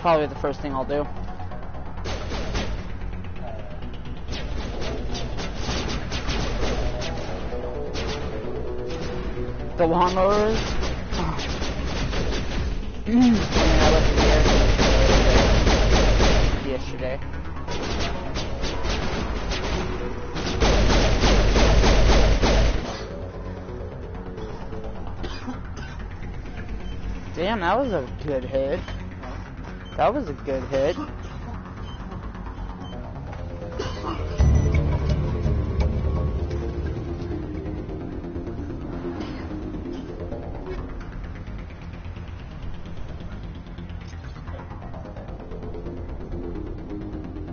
Probably the first thing I'll do. The lawnmowers. I mean, I left the air yesterday. Damn, that was a good hit. That was a good hit.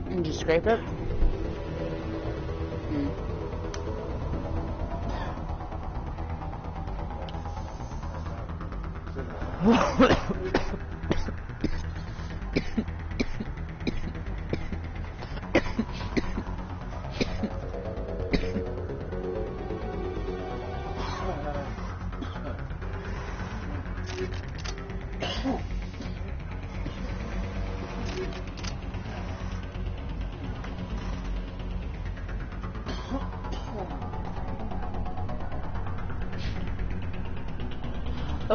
Did you scrape it?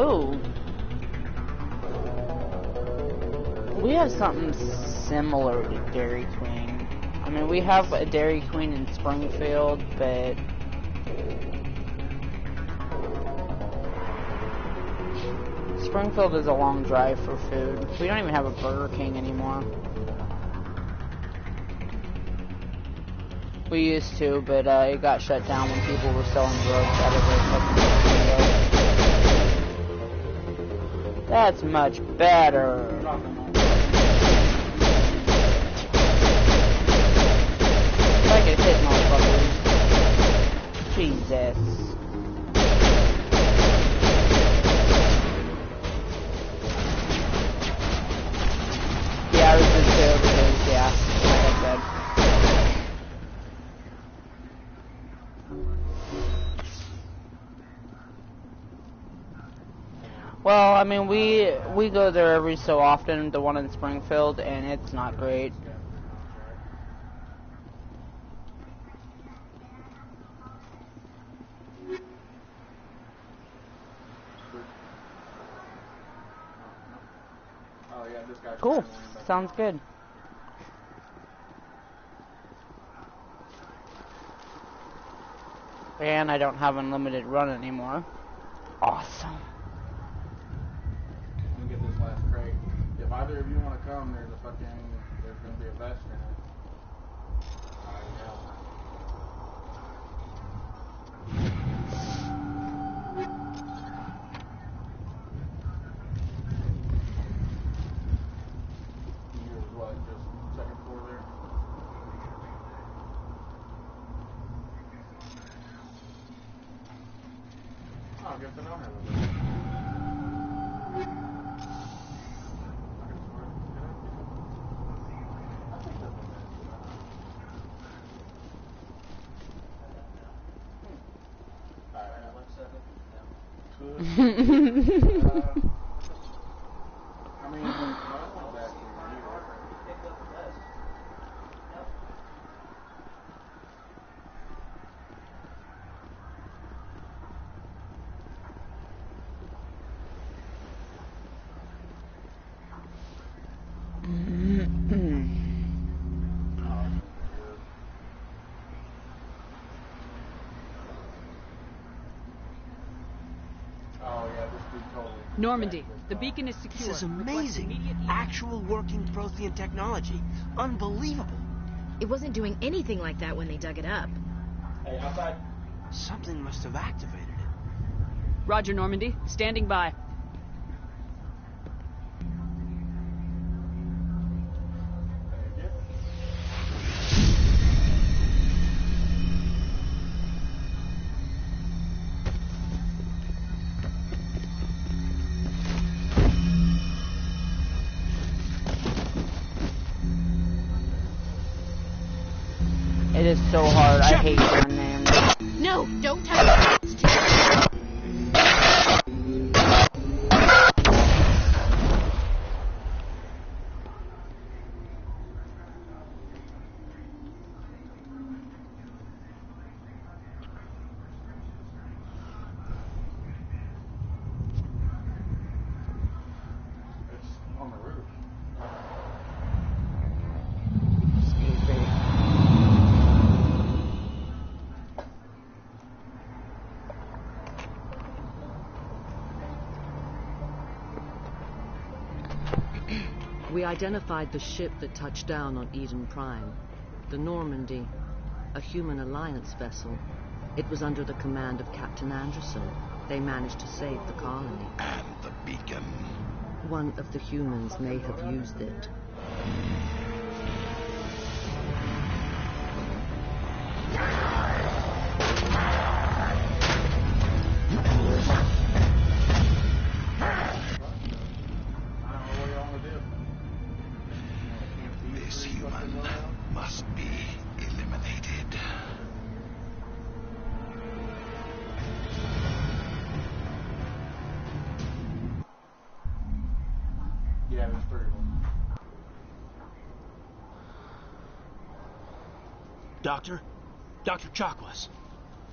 Oh, we have something similar to Dairy Queen. I mean, we have a Dairy Queen in Springfield, but Springfield is a long drive for food. We don't even have a Burger King anymore. We used to, but it got shut down when people were selling drugs out of their fucking window. That's much better. If I could hit motherfuckers. Jesus. Yeah, I was just there because, yeah, like I said. Well, I mean, we go there every so often, the one in Springfield, and it's not great. Cool. Sounds good. And I don't have unlimited run anymore. Awesome. Get this last crate. If either of you want to come, there's going to be a vest in it. Yours what, just second floor there? Oh, I guess I don't have a vest. I mean, no one's back here either. Picked up the vest. Normandy, the beacon is secure. This is amazing. Actual working Prothean technology. Unbelievable. It wasn't doing anything like that when they dug it up. Hey, outside. Something must have activated it. Roger, Normandy. Standing by. is so hard. I hate your name. No, don't touch the hands, Chief. We identified the ship that touched down on Eden Prime. The Normandy, a human alliance vessel. It was under the command of Captain Anderson. They managed to save the colony. And the beacon. One of the humans may have used it. This human must be eliminated. Yeah, there's 3 of them. Doctor? Dr. Chakwas.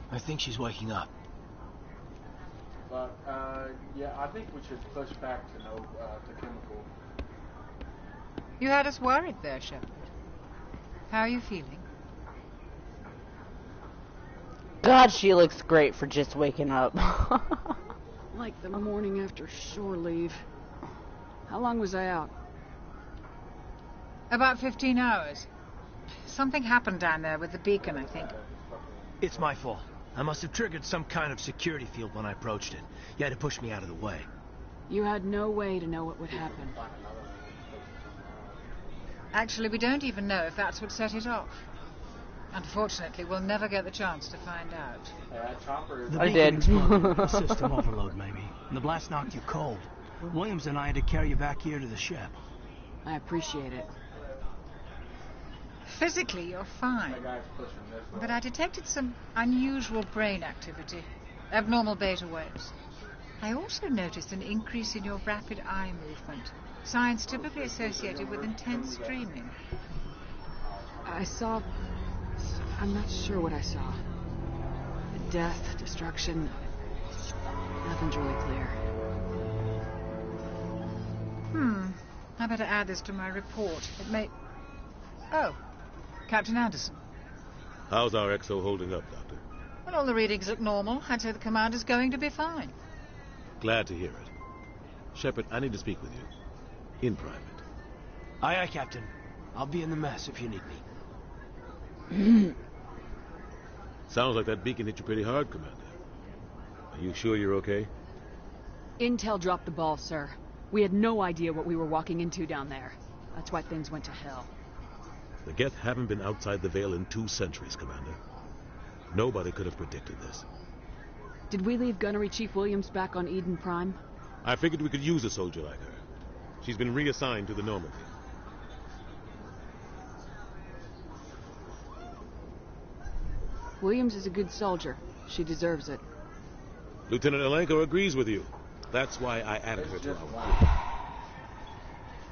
I think she's waking up. But, yeah, I think we should push back to chemical. You had us worried there, Shepard. How are you feeling? God, she looks great for just waking up. Like the morning after shore leave. How long was I out? About 15 hours. Something happened down there with the beacon, I think. It's my fault. I must have triggered some kind of security field when I approached it. You had to push me out of the way. You had no way to know what would happen. Actually, we don't even know if that's what set it off. Unfortunately, we'll never get the chance to find out. The beacon exploded. System overload, maybe. And the blast knocked you cold. Williams and I had to carry you back here to the ship. I appreciate it. Physically, you're fine. But I detected some unusual brain activity. Abnormal beta waves. I also noticed an increase in your rapid eye movement. Signs typically associated with intense dreaming. I saw... I'm not sure what I saw. Death, destruction... Nothing's really clear. I better add this to my report. It may... Oh, Captain Anderson. How's our XO holding up, Doctor? Well, all the readings look normal. I'd say the commander's going to be fine. Glad to hear it. Shepard, I need to speak with you. In private. Aye, aye, Captain. I'll be in the mess if you need me. Sounds like that beacon hit you pretty hard, Commander. Are you sure you're okay? Intel dropped the ball, sir. We had no idea what we were walking into down there. That's why things went to hell. The Geth haven't been outside the Veil in 2 centuries, Commander. Nobody could have predicted this. Did we leave Gunnery Chief Williams back on Eden Prime? I figured we could use a soldier like her. She's been reassigned to the Normandy. Williams is a good soldier. She deserves it. Lieutenant Alenko agrees with you. That's why I added her to our group.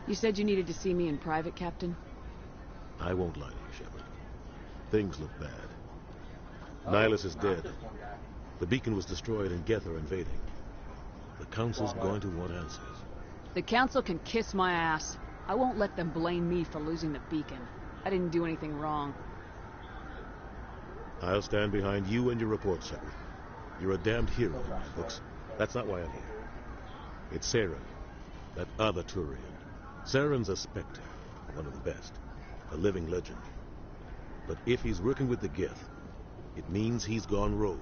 You said you needed to see me in private, Captain? I won't lie to you, Shepard. Things look bad. Nihilus is dead. The beacon was destroyed and Geth are invading. The Council's going to want answers. The Council can kiss my ass. I won't let them blame me for losing the beacon. I didn't do anything wrong. I'll stand behind you and your report, Shepard. You're a damned hero in my books. That's not why I'm here. It's Saren, that other Turian. Saren's a Spectre, one of the best. A living legend. But if he's working with the Geth, it means he's gone rogue.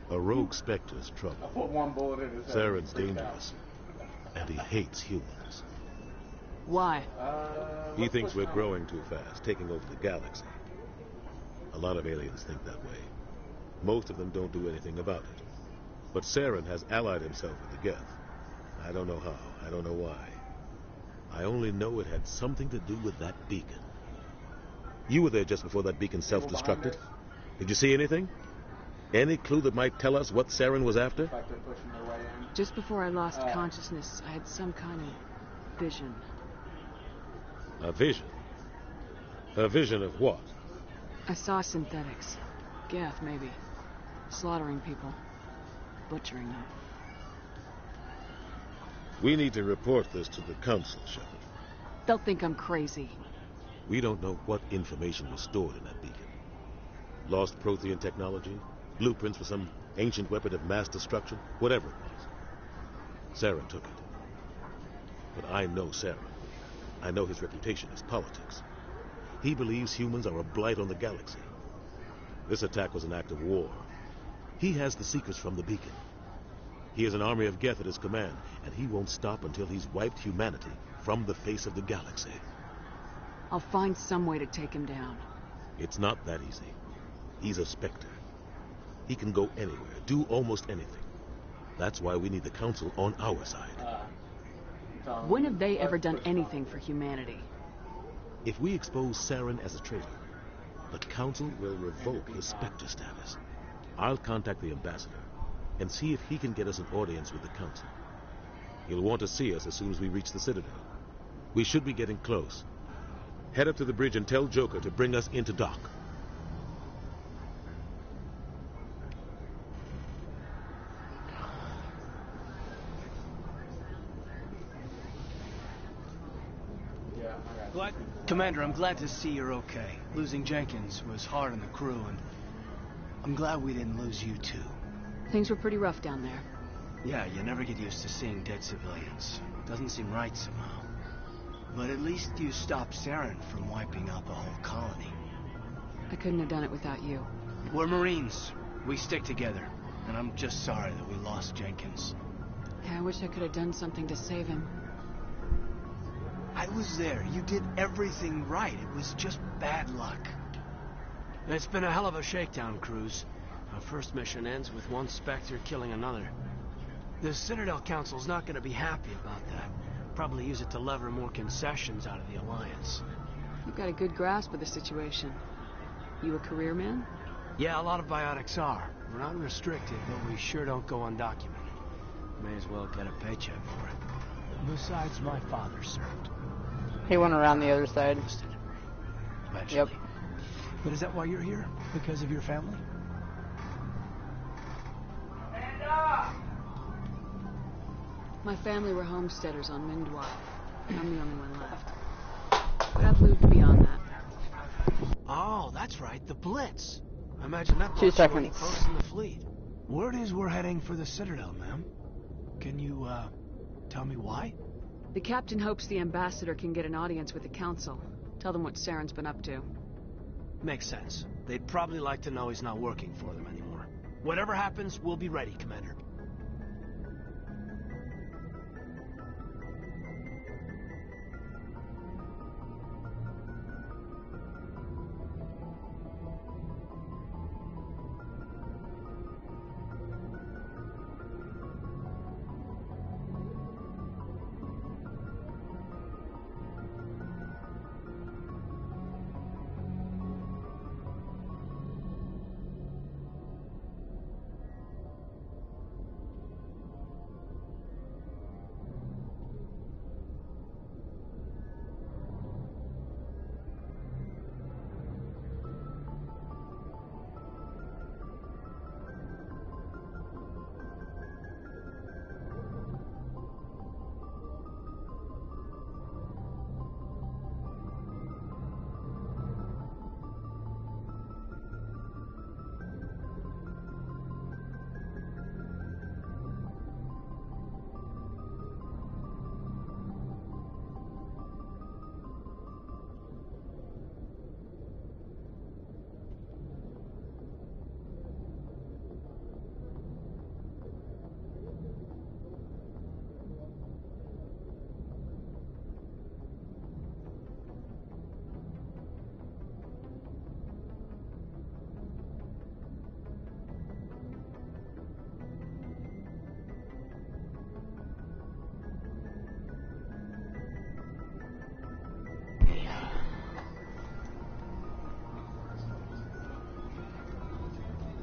A rogue Spectre's trouble. I put 1 bullet in his head. Saren's dangerous. And he hates humans. Why? He thinks we're growing too fast, taking over the galaxy. A lot of aliens think that way. Most of them don't do anything about it. But Saren has allied himself with the Geth. I don't know how, I don't know why. I only know it had something to do with that beacon. You were there just before that beacon self-destructed. Did you see anything? Any clue that might tell us what Saren was after? Just before I lost consciousness, I had some kind of vision. A vision? A vision of what? I saw synthetics. Geth, maybe. Slaughtering people. Butchering them. We need to report this to the Council, Shepard. They'll think I'm crazy. We don't know what information was stored in that beacon. Lost Prothean technology? Blueprints for some ancient weapon of mass destruction? Whatever it was. Saren took it. But I know Saren. I know his reputation is politics. He believes humans are a blight on the galaxy. This attack was an act of war. He has the secrets from the beacon. He has an army of Geth at his command, and he won't stop until he's wiped humanity from the face of the galaxy. I'll find some way to take him down. It's not that easy. He's a Spectre. He can go anywhere, do almost anything. That's why we need the Council on our side. When have they ever done anything for humanity? If we expose Saren as a traitor, the Council will revoke his Spectre status. I'll contact the Ambassador and see if he can get us an audience with the Council. He'll want to see us as soon as we reach the Citadel. We should be getting close. Head up to the bridge and tell Joker to bring us into dock. Commander, I'm glad to see you're okay. Losing Jenkins was hard on the crew, and I'm glad we didn't lose you too. Things were pretty rough down there. Yeah, you never get used to seeing dead civilians. Doesn't seem right somehow. But at least you stopped Saren from wiping out the whole colony. I couldn't have done it without you. We're Marines. We stick together. And I'm just sorry that we lost Jenkins. Yeah, I wish I could have done something to save him. I was there. You did everything right. It was just bad luck. It's been a hell of a shakedown, Cruz. Our first mission ends with one Spectre killing another. The Citadel Council's not going to be happy about that. Probably use it to lever more concessions out of the Alliance. You've got a good grasp of the situation. You a career man? Yeah, a lot of biotics are. We're not restricted, but we sure don't go undocumented. May as well get a paycheck for it. Besides, my father served. He went around the other side. Eventually. Yep. But is that why you're here? Because of your family? My family were homesteaders on Mindwai. I'm the only one left. But I've lived beyond that. Oh, that's right, the Blitz. I imagine that 2 brought you any seconds. posts in the fleet. Word is we're heading for the Citadel, ma'am. Can you, tell me why? The captain hopes the ambassador can get an audience with the council. Tell them what Saren's been up to. Makes sense. They'd probably like to know he's not working for them anymore. Whatever happens, we'll be ready, Commander.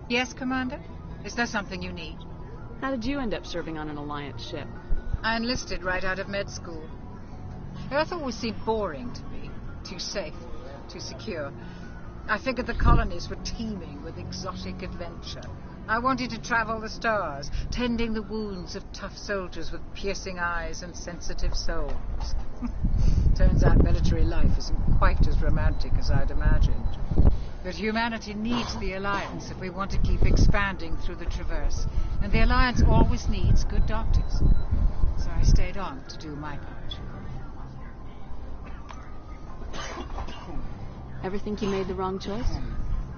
Yes, Commander? Is there something you need? How did you end up serving on an Alliance ship? I enlisted right out of med school. Earth always seemed boring to me. Too safe, too secure. I figured the colonies were teeming with exotic adventure. I wanted to travel the stars, tending the wounds of tough soldiers with piercing eyes and sensitive souls. Turns out military life isn't quite as romantic as I'd imagined. But humanity needs the Alliance if we want to keep expanding through the Traverse. And the Alliance always needs good doctors. So I stayed on to do my part. Ever think you made the wrong choice?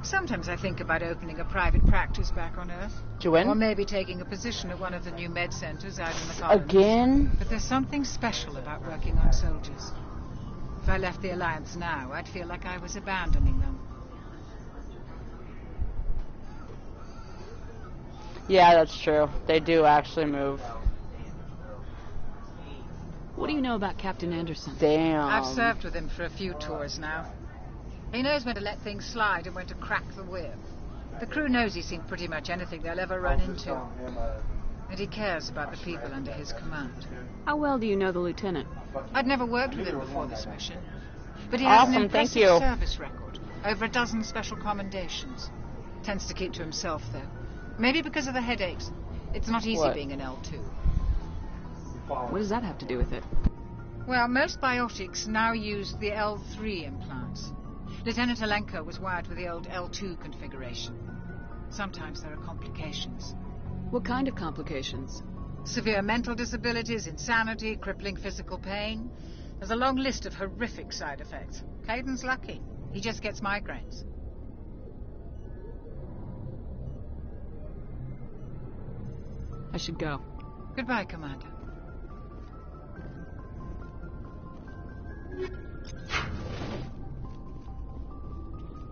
Sometimes I think about opening a private practice back on Earth. Joanne? Or maybe taking a position at one of the new med centers out in the colonies. Again? But there's something special about working on soldiers. If I left the Alliance now, I'd feel like I was abandoning them. Yeah, that's true. They do actually move. What do you know about Captain Anderson? Damn. I've served with him for a few tours now. He knows when to let things slide and when to crack the whip. The crew knows he's seen pretty much anything they'll ever run into. And he cares about the people under his command. How well do you know the lieutenant? I'd never worked with him before this mission. But he has an impressive service record. Over a dozen special commendations. Tends to keep to himself, though. Maybe because of the headaches. It's not easy being an L2. What does that have to do with it? Well, most biotics now use the L3 implants. Lieutenant Alenko was wired with the old L2 configuration. Sometimes there are complications. What kind of complications? Severe mental disabilities, insanity, crippling physical pain. There's a long list of horrific side effects. Caden's lucky. He just gets migraines. I should go. Goodbye, Commander.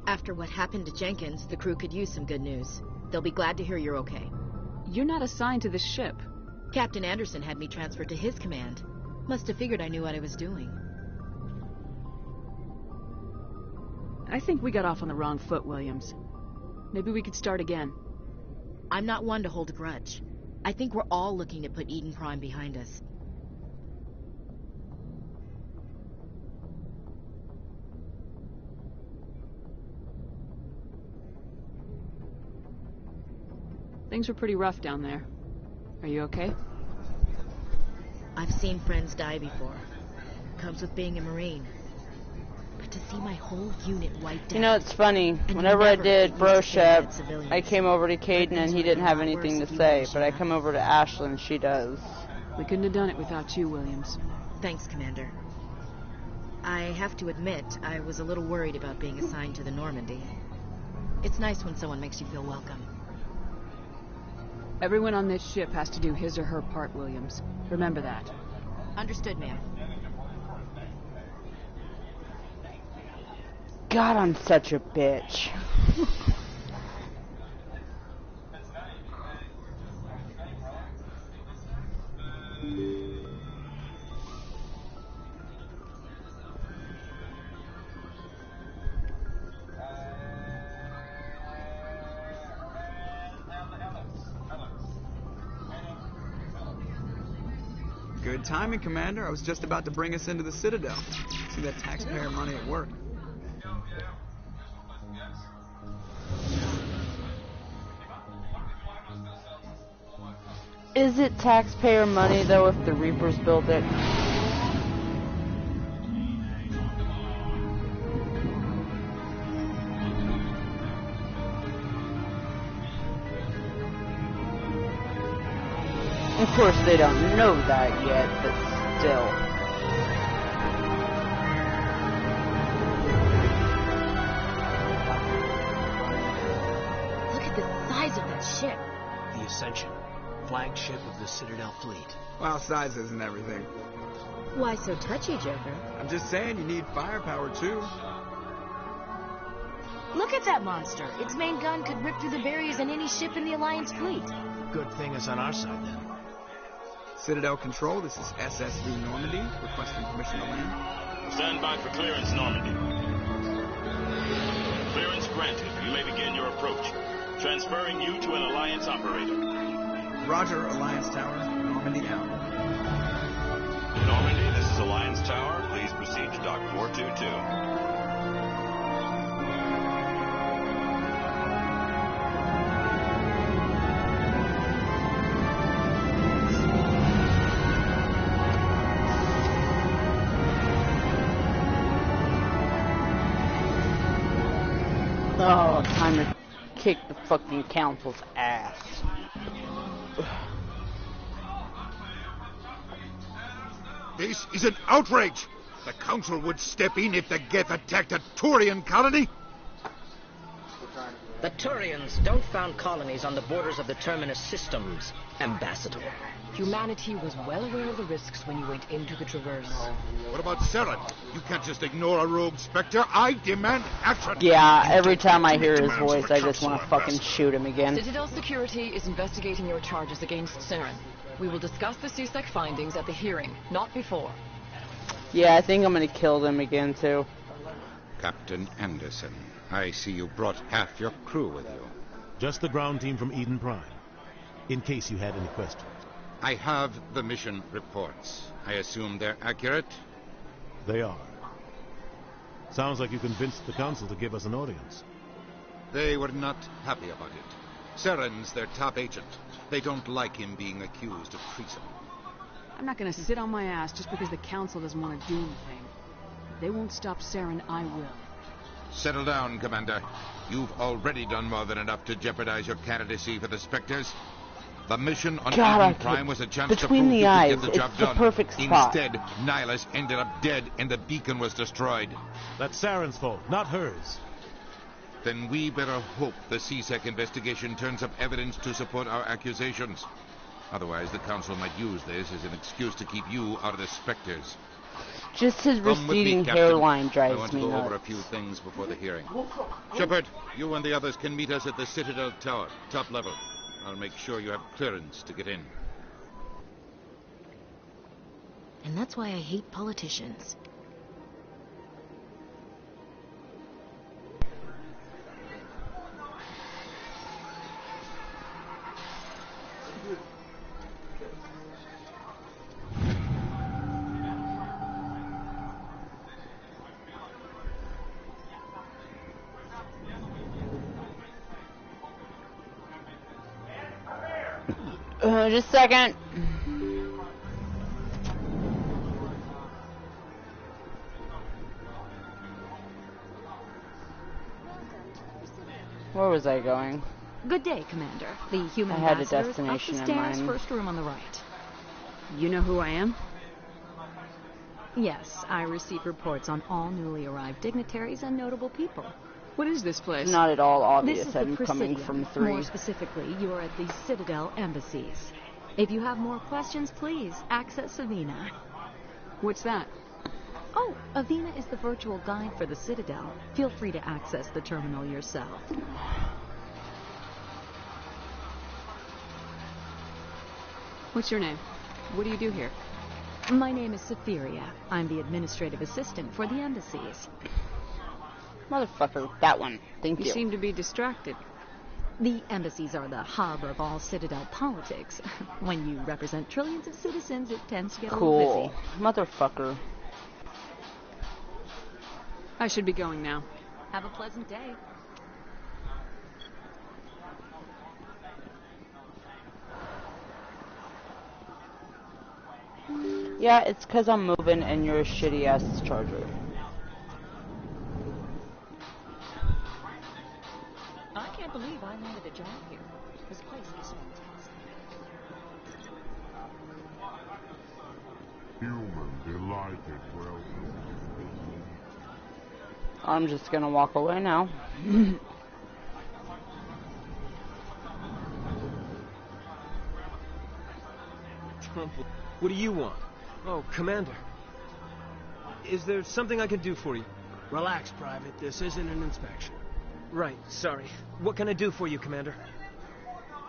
After what happened to Jenkins, the crew could use some good news. They'll be glad to hear you're okay. You're not assigned to this ship. Captain Anderson had me transferred to his command. Must have figured I knew what I was doing. I think we got off on the wrong foot, Williams. Maybe we could start again. I'm not one to hold a grudge. I think we're all looking to put Eden Prime behind us. Things were pretty rough down there. Are you okay? I've seen friends die before. Comes with being a Marine. But to see my whole unit wiped out... You know, it's funny. Whenever I did Broshep, I came over to Caden and he didn't have anything to say. But I come over to Ashley and she does. We couldn't have done it without you, Williams. Thanks, Commander. I have to admit, I was a little worried about being assigned to the Normandy. It's nice when someone makes you feel welcome. Everyone on this ship has to do his or her part, Williams. Remember that. Understood, ma'am. God, I'm such a bitch. Good timing, Commander. I was just about to bring us into the Citadel. See that taxpayer money at work. Is it taxpayer money, though, if the Reapers build it? Of course, they don't know that yet, but still. Look at the size of that ship. The Ascension, flagship of the Citadel fleet. Well, size isn't everything. Why so touchy, Joker? I'm just saying you need firepower, too. Look at that monster. Its main gun could rip through the barriers in any ship in the Alliance fleet. Good thing it's on our side, then. Citadel Control, this is SSV Normandy, requesting permission to land. Stand by for clearance, Normandy. Clearance granted. You may begin your approach. Transferring you to an Alliance operator. Roger, Alliance Tower. Normandy out. Normandy, this is Alliance Tower. Please proceed to Dock 422. Oh, time to kick the fucking council's ass. This is an outrage! The council would step in if the Geth attacked a Turian colony? The Turians don't found colonies on the borders of the Terminus systems, Ambassador. Humanity was well aware of the risks when you went into the Traverse. What about Saren? You can't just ignore a rogue Spectre. I demand action! Yeah, every time I hear his voice, I just want to fucking shoot him again. Citadel Security is investigating your charges against Saren. We will discuss the CSEC findings at the hearing, not before. Yeah, I think I'm gonna kill them again, too. Captain Anderson, I see you brought half your crew with you. Just the ground team from Eden Prime, in case you had any questions. I have the mission reports. I assume they're accurate? They are. Sounds like you convinced the council to give us an audience. They were not happy about it. Saren's their top agent. They don't like him being accused of treason. I'm not gonna sit on my ass just because the council doesn't want to do anything. If they won't stop Saren, I will. Settle down, Commander. You've already done more than enough to jeopardize your candidacy for the Spectres. The mission on Eden Prime was a chance to prove you could get the job done. Perfect spot. Instead, Nihilus ended up dead and the beacon was destroyed. That's Saren's fault, not hers. Then we better hope the CSEC investigation turns up evidence to support our accusations. Otherwise, the Council might use this as an excuse to keep you out of the Spectres. Just his receding hairline drives me nuts. I want to go over a few things before the hearing. Shepard, you and the others can meet us at the Citadel Tower, top level. I'll make sure you have clearance to get in. And that's why I hate politicians. Just a second. Where was I going? Good day, Commander. The human I had a ambassadors destination up the in stairs, mind. first room on the right. You know who I am? Yes, I receive reports on all newly arrived dignitaries and notable people. What is this place? Not at all obvious. This is I'm the coming Presidium. from 3. More specifically, you are at the Citadel embassies. If you have more questions, please access Avena. What's that? Oh, Avena is the virtual guide for the Citadel. Feel free to access the terminal yourself. What's your name? What do you do here? My name is Cytheria. I'm the administrative assistant for the embassies. Motherfucker, that one. Thank you. You seem to be distracted. The embassies are the hub of all Citadel politics. When you represent trillions of citizens, it tends to get a little busy. Motherfucker. I should be going now. Have a pleasant day. Yeah, it's because I'm moving and you're a shitty-ass charger. I can't believe I landed a job here. This place is fantastic. Human delighted welcome. I'm just gonna walk away now. What do you want? Oh, Commander. Is there something I can do for you? Relax, Private. This isn't an inspection. Right, sorry. What can I do for you, Commander?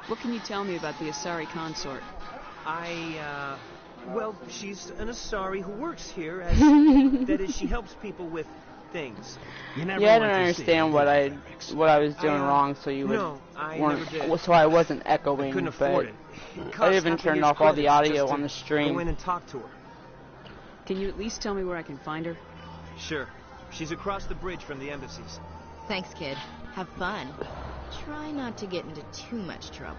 What can you tell me about the Asari consort? Well, she's an Asari who works here as... that is, she helps people with things. Yeah, I don't understand what I was doing wrong, so you so I wasn't echoing. Couldn't afford it. I even turned off all the audio on the stream. Go in and talk to her. Can you at least tell me where I can find her? Sure. She's across the bridge from the embassies. Thanks, kid. Have fun. Try not to get into too much trouble.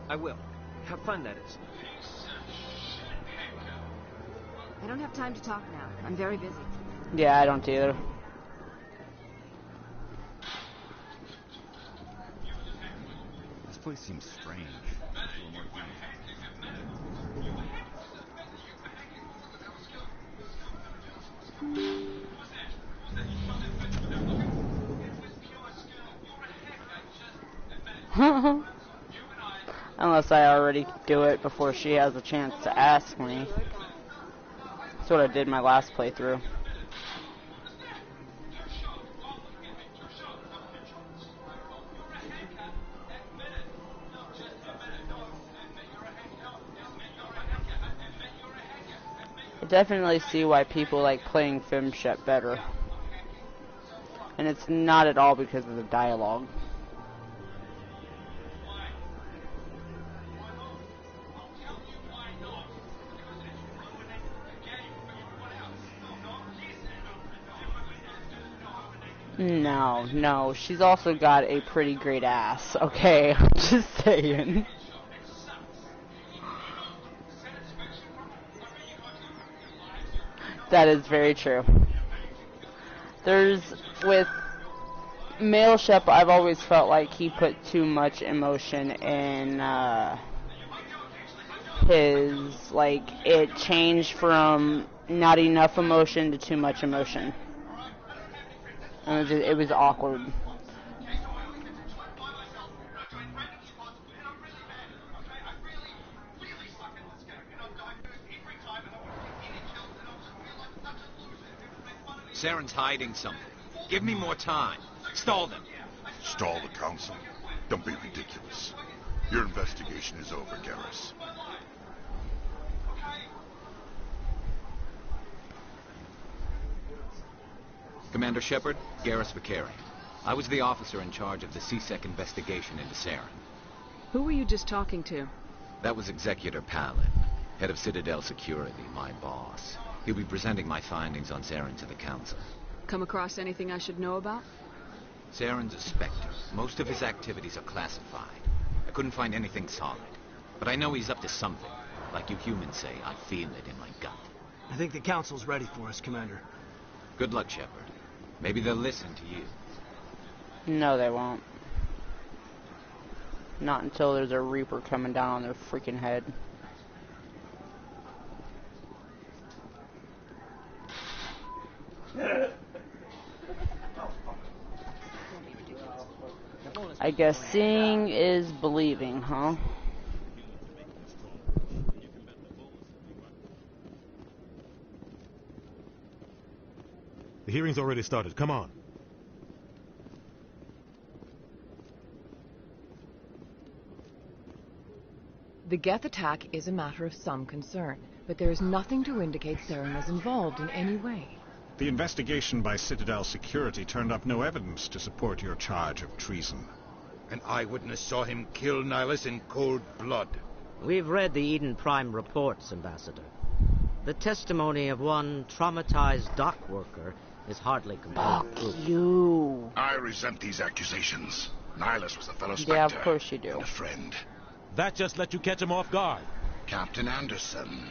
I will. Have fun, that is. I don't have time to talk now. I'm very busy. Yeah, I don't either. This place seems strange. Unless I already do it before she has a chance to ask me. That's what I did my last playthrough. I definitely see why people like playing FemShep better. And it's not at all because of the dialogue. No, she's also got a pretty great ass, okay? I'm just saying. That is very true. With male Shep, I've always felt like he put too much emotion in his, like, it changed from not enough emotion to too much emotion. And it was awkward. Saren's hiding something. Give me more time. Stall them. Stall the council? Don't be ridiculous. Your investigation is over, Garrus. Commander Shepard, Garrus Vakarian. I was the officer in charge of the CSEC investigation into Saren. Who were you just talking to? That was Executor Palin, head of Citadel Security, my boss. He'll be presenting my findings on Saren to the Council. Come across anything I should know about? Saren's a Spectre. Most of his activities are classified. I couldn't find anything solid. But I know he's up to something. Like you humans say, I feel it in my gut. I think the Council's ready for us, Commander. Good luck, Shepard. Maybe they'll listen to you. No, they won't. Not until there's a Reaper coming down on their freaking head. I guess seeing is believing, huh? The hearing's already started. Come on. The Geth attack is a matter of some concern, but there is nothing to indicate Saren was involved in any way. The investigation by Citadel Security turned up no evidence to support your charge of treason. An eyewitness saw him kill Nihilus in cold blood. We've read the Eden Prime reports, Ambassador. The testimony of one traumatized dock worker is hardly complete proof. You. I resent these accusations. Nihilus was a fellow Spectre. Yeah, of course you do. And a friend. That just let you catch him off guard. Captain Anderson,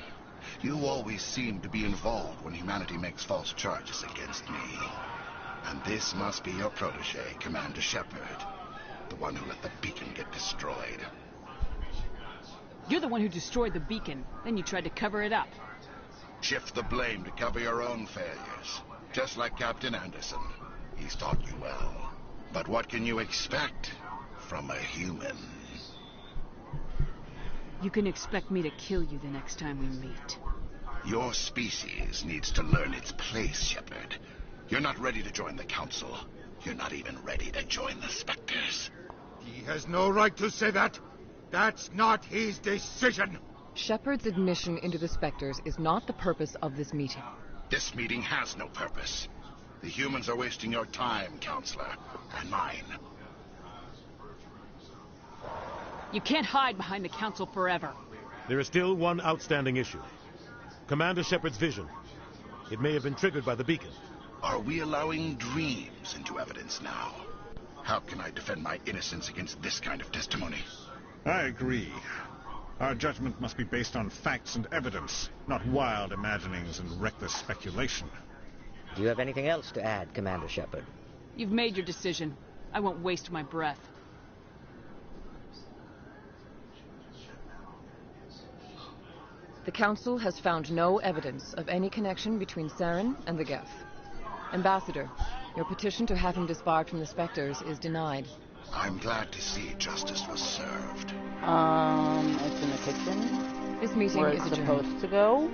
you always seem to be involved when humanity makes false charges against me. And this must be your protege, Commander Shepard. The one who let the beacon get destroyed. You're the one who destroyed the beacon. Then you tried to cover it up. Shift the blame to cover your own failures. Just like Captain Anderson. He's taught you well. But what can you expect from a human? You can expect me to kill you the next time we meet. Your species needs to learn its place, Shepard. You're not ready to join the Council. You're not even ready to join the Spectres. He has no right to say that. That's not his decision. Shepard's admission into the Spectres is not the purpose of this meeting. This meeting has no purpose. The humans are wasting your time, Counselor, and mine. You can't hide behind the Council forever. There is still one outstanding issue. Commander Shepard's vision. It may have been triggered by the beacon. Are we allowing dreams into evidence now? How can I defend my innocence against this kind of testimony? I agree. Our judgment must be based on facts and evidence, not wild imaginings and reckless speculation. Do you have anything else to add, Commander Shepard? You've made your decision. I won't waste my breath. The Council has found no evidence of any connection between Saren and the Geth. Ambassador, your petition to have him disbarred from the Spectres is denied. I'm glad to see justice was served. It's in the kitchen. This meeting where is it's adjourned. supposed to go.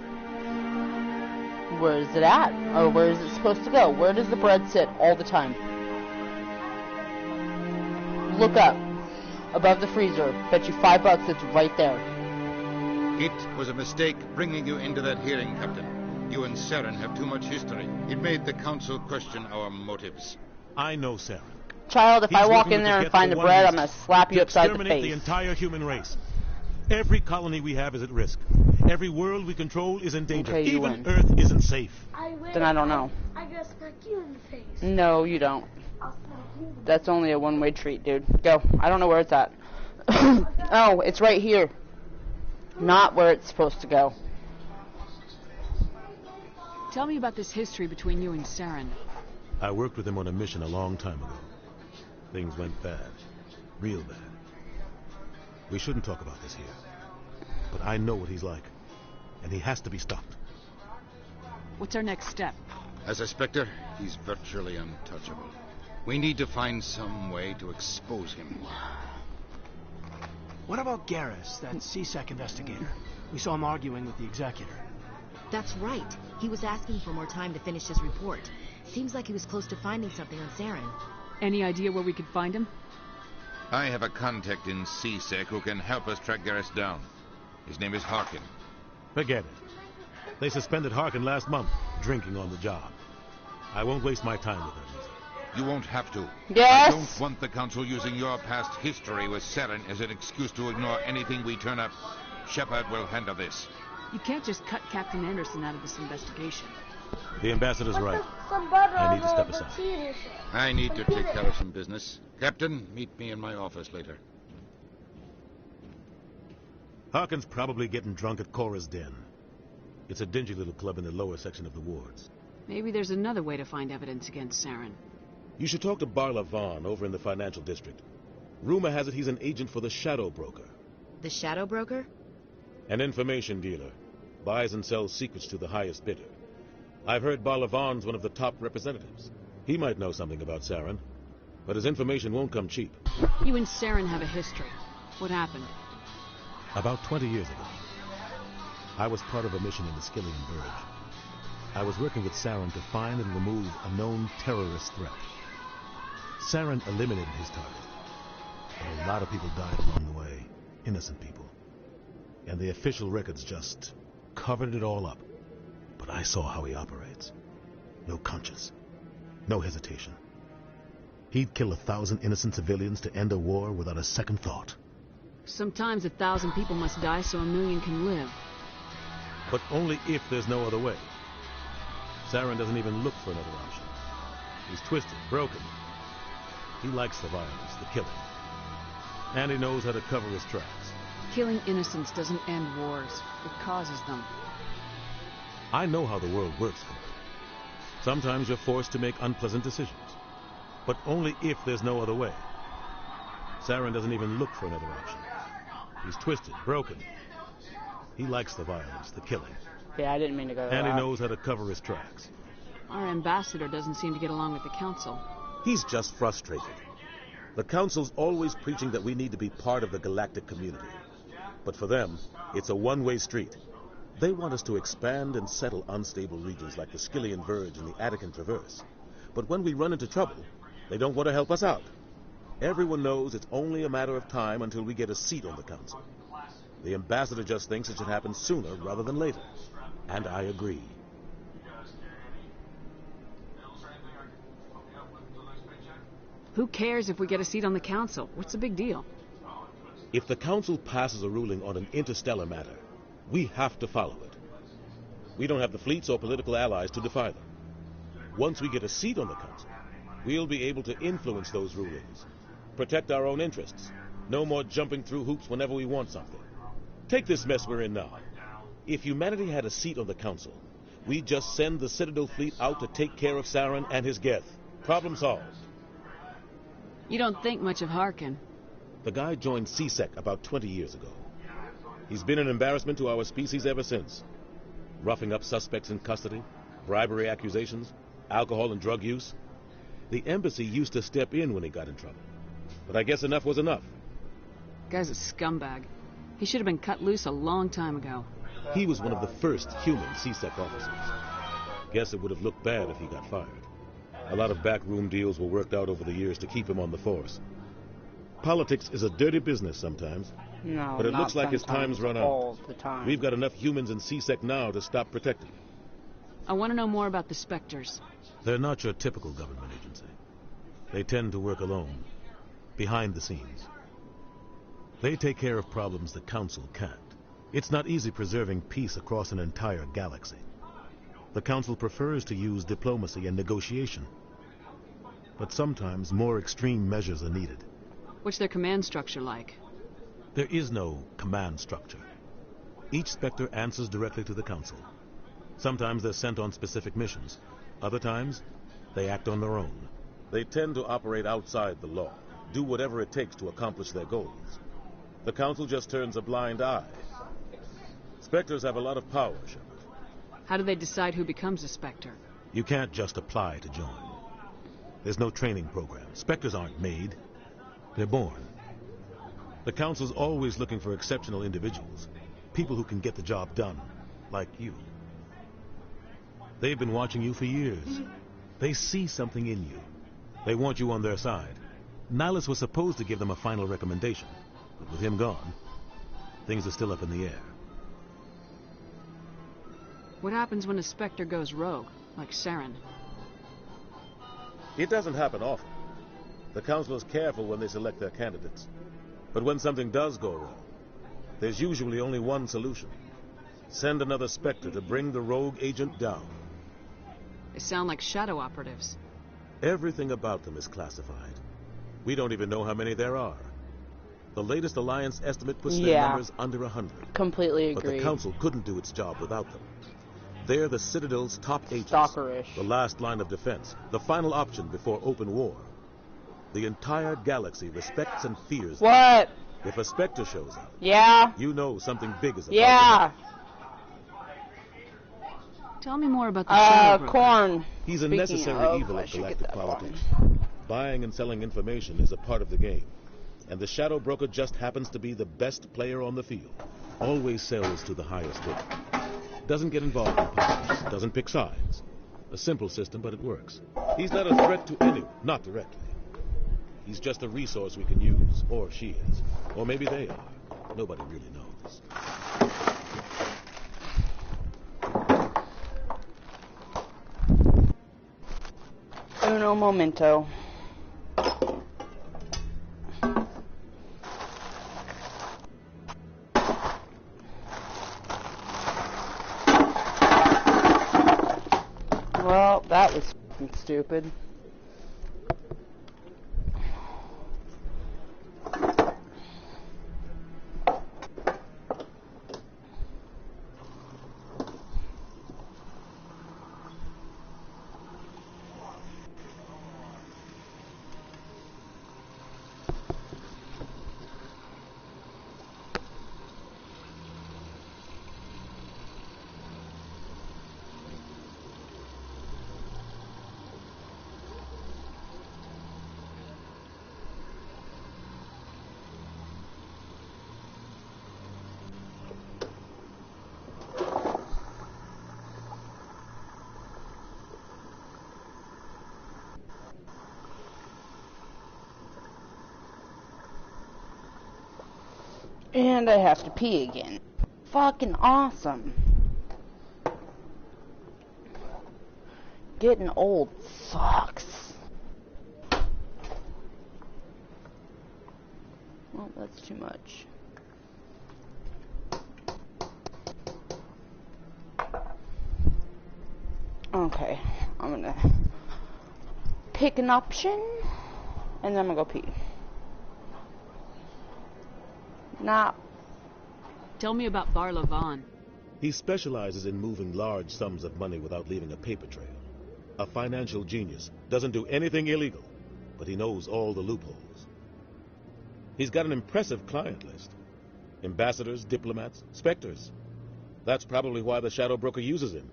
Where is it at? Or where is it supposed to go? Where does the bread sit all the time? Look up. Above the freezer. Bet you $5 it's right there. It was a mistake bringing you into that hearing, Captain. You and Saren have too much history. It made the Council question our motives. I know Saren. Child, if He's I walk working in with there the and Geth find for the one bread, I'm reason. gonna slap you To upside the exterminate face. the entire human race. Every colony we have is at risk. Every world we control is in danger. Okay, you Even win. Earth isn't safe. Then I don't know. I gotta smack you in the face. No, you don't. I'll smack you. That's only a one-way treat, dude. Go. I don't know where it's at. Oh, it's right here. Not where it's supposed to go. Tell me about this history between you and Saren. I worked with him on a mission a long time ago. Things went bad. Real bad. We shouldn't talk about this here. But I know what he's like. And he has to be stopped. What's our next step? As a Spectre, he's virtually untouchable. We need to find some way to expose him. What about Garrus, that CSEC investigator? We saw him arguing with the executor. That's right. He was asking for more time to finish his report. Seems like he was close to finding something on Saren. Any idea where we could find him? I have a contact in CSEC who can help us track Garrus down. His name is Harkin. Forget it. They suspended Harkin last month, drinking on the job. I won't waste my time with him. You won't have to. Yes. I don't want the Council using your past history with Saren as an excuse to ignore anything we turn up. Shepard will handle this. You can't just cut Captain Anderson out of this investigation. The ambassador's right. Some butter I need on to step the aside. potato chip. I need to take care of some business. Captain, meet me in my office later. Harkin's probably getting drunk at Cora's Den. It's a dingy little club in the lower section of the wards. Maybe there's another way to find evidence against Saren. You should talk to Barla Vaughn over in the financial district. Rumor has it he's an agent for the Shadow Broker. The Shadow Broker? An information dealer. Buys and sells secrets to the highest bidder. I've heard Barla Vaughn's one of the top representatives. He might know something about Saren, but his information won't come cheap. You and Saren have a history. What happened? About 20 years ago, I was part of a mission in the Skillian Verge. I was working with Saren to find and remove a known terrorist threat. Saren eliminated his target, but a lot of people died along the way, innocent people. And the official records just covered it all up. But I saw how he operates. No conscience, no hesitation. He'd kill 1,000 innocent civilians to end a war without a second thought. Sometimes 1,000 people must die so 1,000,000 can live. But only if there's no other way. Saren doesn't even look for another option. He's twisted, broken. He likes the violence, the killing. And he knows how to cover his tracks. Killing innocents doesn't end wars. It causes them. I know how the world works, Commander. Sometimes you're forced to make unpleasant decisions. But only if there's no other way. Saren doesn't even look for another option. He's twisted, broken. He likes the violence, the killing. Yeah, I didn't mean to go And he that. knows how to cover his tracks. Our ambassador doesn't seem to get along with the Council. He's just frustrated. The Council's always preaching that we need to be part of the galactic community. But for them, it's a one-way street. They want us to expand and settle unstable regions like the Skillian Verge and the Attican Traverse. But when we run into trouble, they don't want to help us out. Everyone knows it's only a matter of time until we get a seat on the Council. The ambassador just thinks it should happen sooner rather than later. And I agree. Who cares if we get a seat on the council? What's the big deal? If the council passes a ruling on an interstellar matter, we have to follow it. We don't have the fleets or political allies to defy them. Once we get a seat on the council, we'll be able to influence those rulings, protect our own interests. No more jumping through hoops whenever we want something. Take this mess we're in now. If humanity had a seat on the council, we'd just send the Citadel fleet out to take care of Saren and his Geth. Problem solved. You don't think much of Harkin. The guy joined CSEC about 20 years ago. He's been an embarrassment to our species ever since. Roughing up suspects in custody, bribery accusations, alcohol and drug use. The embassy used to step in when he got in trouble. But I guess enough was enough. Guy's a scumbag. He should have been cut loose a long time ago. He was one of the first human CSEC officers. Guess it would have looked bad if he got fired. A lot of backroom deals were worked out over the years to keep him on the force. Politics is a dirty business sometimes. No, but it looks like his time's run out. All the time. We've got enough humans in CSEC now to stop protecting him. I want to know more about the Spectres. They're not your typical government agency. They tend to work alone, behind the scenes. They take care of problems the Council can't. It's not easy preserving peace across an entire galaxy. The Council prefers to use diplomacy and negotiation. But sometimes more extreme measures are needed. What's their command structure like? There is no command structure. Each Spectre answers directly to the Council. Sometimes they're sent on specific missions. Other times, they act on their own. They tend to operate outside the law, do whatever it takes to accomplish their goals. The Council just turns a blind eye. Spectres have a lot of power, Shepard. How do they decide who becomes a Spectre? You can't just apply to join. There's no training program. Spectres aren't made. They're born. The Council's always looking for exceptional individuals. People who can get the job done, like you. They've been watching you for years. They see something in you. They want you on their side. Nihilus was supposed to give them a final recommendation, but with him gone, things are still up in the air. What happens when a Spectre goes rogue, like Saren? It doesn't happen often. The Council is careful when they select their candidates. But when something does go wrong, there's usually only one solution. Send another Spectre to bring the rogue agent down. They sound like shadow operatives. Everything about them is classified. We don't even know how many there are. The latest Alliance estimate puts their numbers under 100. Completely But agree. the Council couldn't do its job without them. They're the Citadel's top agents. Stalkerish. The last line of defense. The final option before open war. The entire galaxy respects and fears them. What? If a Spectre shows up, you know something big is about to happen. Tell me more about the Shadow Broker. Corn. He's a necessary evil of galactic politics. Buying and selling information is a part of the game. And the Shadow Broker just happens to be the best player on the field. Always sells to the highest bidder. Doesn't get involved in politics. Doesn't pick sides. A simple system, but it works. He's not a threat to anyone, not directly. He's just a resource we can use, or she is. Or maybe they are. Nobody really knows. Uno momento. Well, that was f***ing stupid. And I have to pee again. Fucking awesome. Getting old sucks. Oh, that's too much. Okay, I'm gonna pick an option, and then I'm gonna go pee. Now, tell me about Barla Vaughn. He specializes in moving large sums of money without leaving a paper trail. A financial genius, doesn't do anything illegal, but he knows all the loopholes. He's got an impressive client list. Ambassadors, diplomats, specters. That's probably why the shadow broker uses him.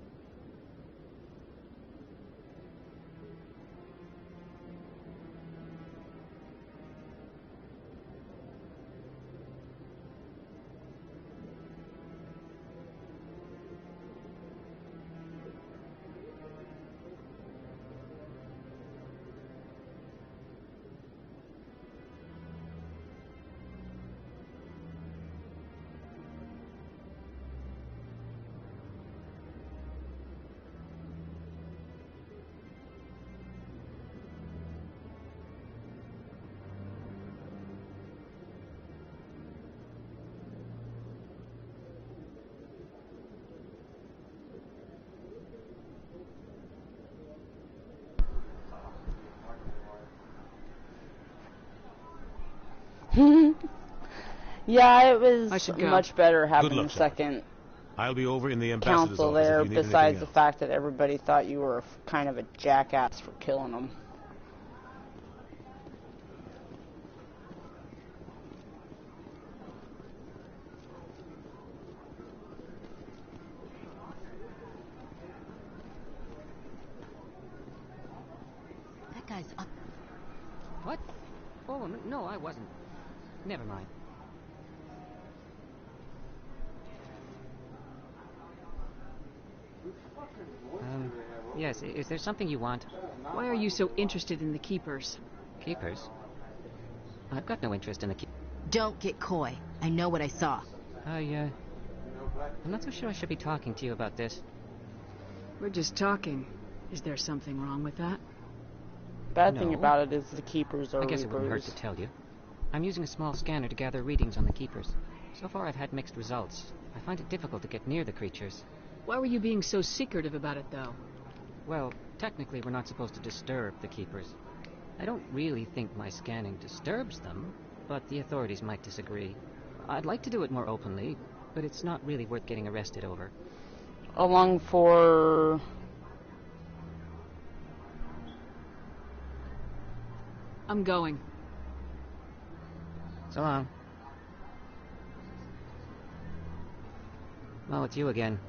yeah, it was much better having the second I'll be over in the ambassador's council office there, if you need besides the anything fact that everybody thought you were kind of a jackass for killing them. That guy's up. What? Oh, no, I wasn't. Never mind. Yes, is there something you want? Why are you so interested in the Keepers? Keepers? I've got no interest in the Keepers. Don't get coy. I know what I saw. I'm not so sure I should be talking to you about this. We're just talking. Is there something wrong with that? Bad thing about it is the Keepers are I guess it wouldn't hurt to tell you. I'm using a small scanner to gather readings on the Keepers. So far I've had mixed results. I find it difficult to get near the creatures. Why were you being so secretive about it, though? Well, technically we're not supposed to disturb the Keepers. I don't really think my scanning disturbs them, but the authorities might disagree. I'd like to do it more openly, but it's not really worth getting arrested over. Along for... I'm going. So long. Oh, it's you again.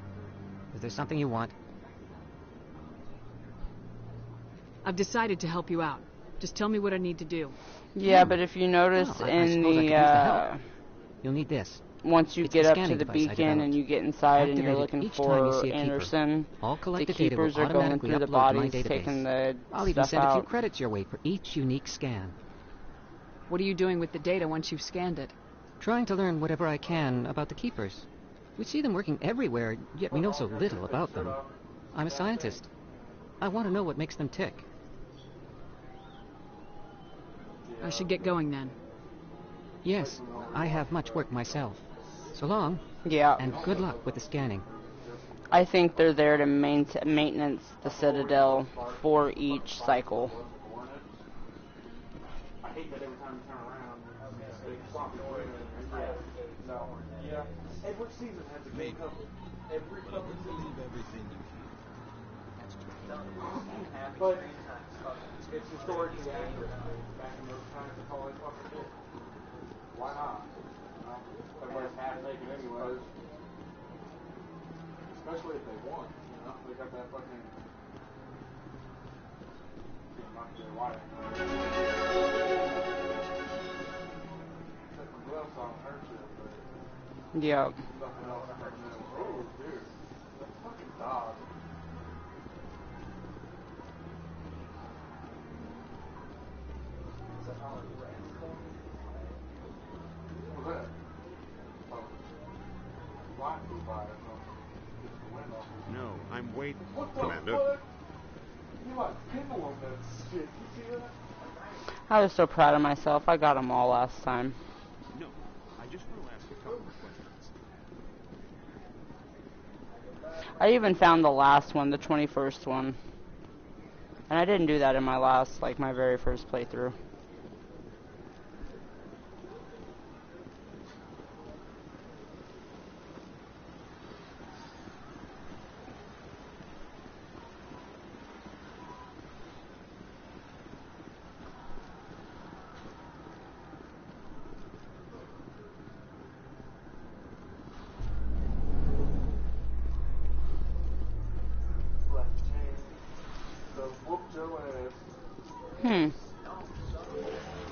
Is there something you want? I've decided to help you out. Just tell me what I need to do. Yeah, but if you notice in the, you'll need this. Once you get up to the beacon and you get inside and you're looking for Anderson, the Keepers are going through the bodies, taking the I'll even stuff send a few out. credits your way for each unique scan. What are you doing with the data once you've scanned it? Trying to learn whatever I can about the Keepers. We see them working everywhere, yet we know so little about them. I'm a scientist. I want to know what makes them tick. I should get going then. Yes, I have much work myself. So long. Yeah. And good luck with the scanning. I think they're there to maintenance the Citadel for each cycle. I hate that every time you turn around, they stop you yeah. Edward Season has a game cover. Every cover believe everything you hear. But it's historically accurate. Back in those times, that's all they fucking did. Why not? You know, everybody's half naked anyways. Especially if they won, you know? They got that fucking... I'm not sure why. Except for gloves on her shit, but... Yep. Nothing else. Oh, dude. That fucking dog. What was that? Oh. Light flew by or something. Gets the wind off. No, I'm waiting, What the Commander. fuck? You like pendulum that shit. You see that? I was so proud of myself. I got them all last time. I even found the last one, the 21st one. And I didn't do that in my last, like, my very first playthrough.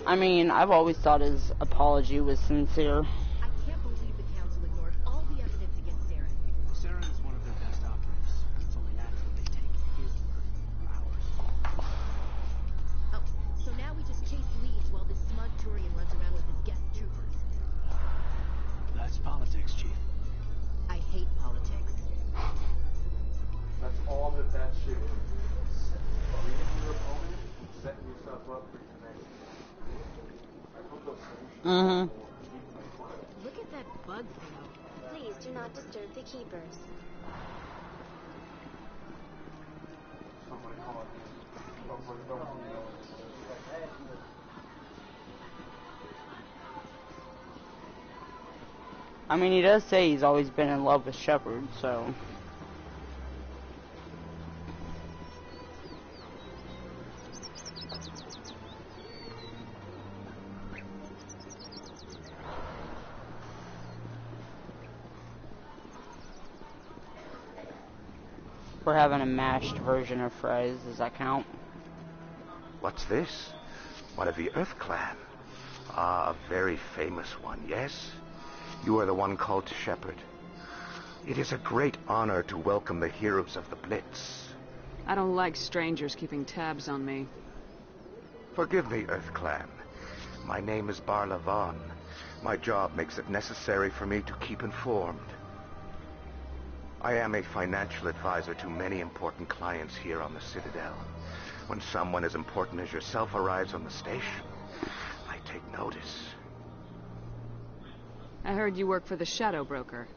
I mean, I've always thought his apology was sincere. I can't believe the council ignored all the evidence against Saren. Saren is one of their best operatives. It's only natural they take his word over ours. Oh, so now we just chase leads while this smug Turian runs around with his guest troopers. That's politics, Chief. I hate politics. That's all that shit is. Reading your opponent, setting yourself up for your next. Look at that bug thing. Please do not disturb the keepers. I mean, he does say he's always been in love with Shepard, so... We're having a mashed version of fries. Does that count? What's this? One of the Earth Clan. Ah, a very famous one, yes? You are the one called Shepard. It is a great honor to welcome the heroes of the Blitz. I don't like strangers keeping tabs on me. Forgive me, Earth Clan. My name is Barla Vaughn. My job makes it necessary for me to keep informed. I am a financial advisor to many important clients here on the Citadel. When someone as important as yourself arrives on the station, I take notice. I heard you work for the Shadow Broker.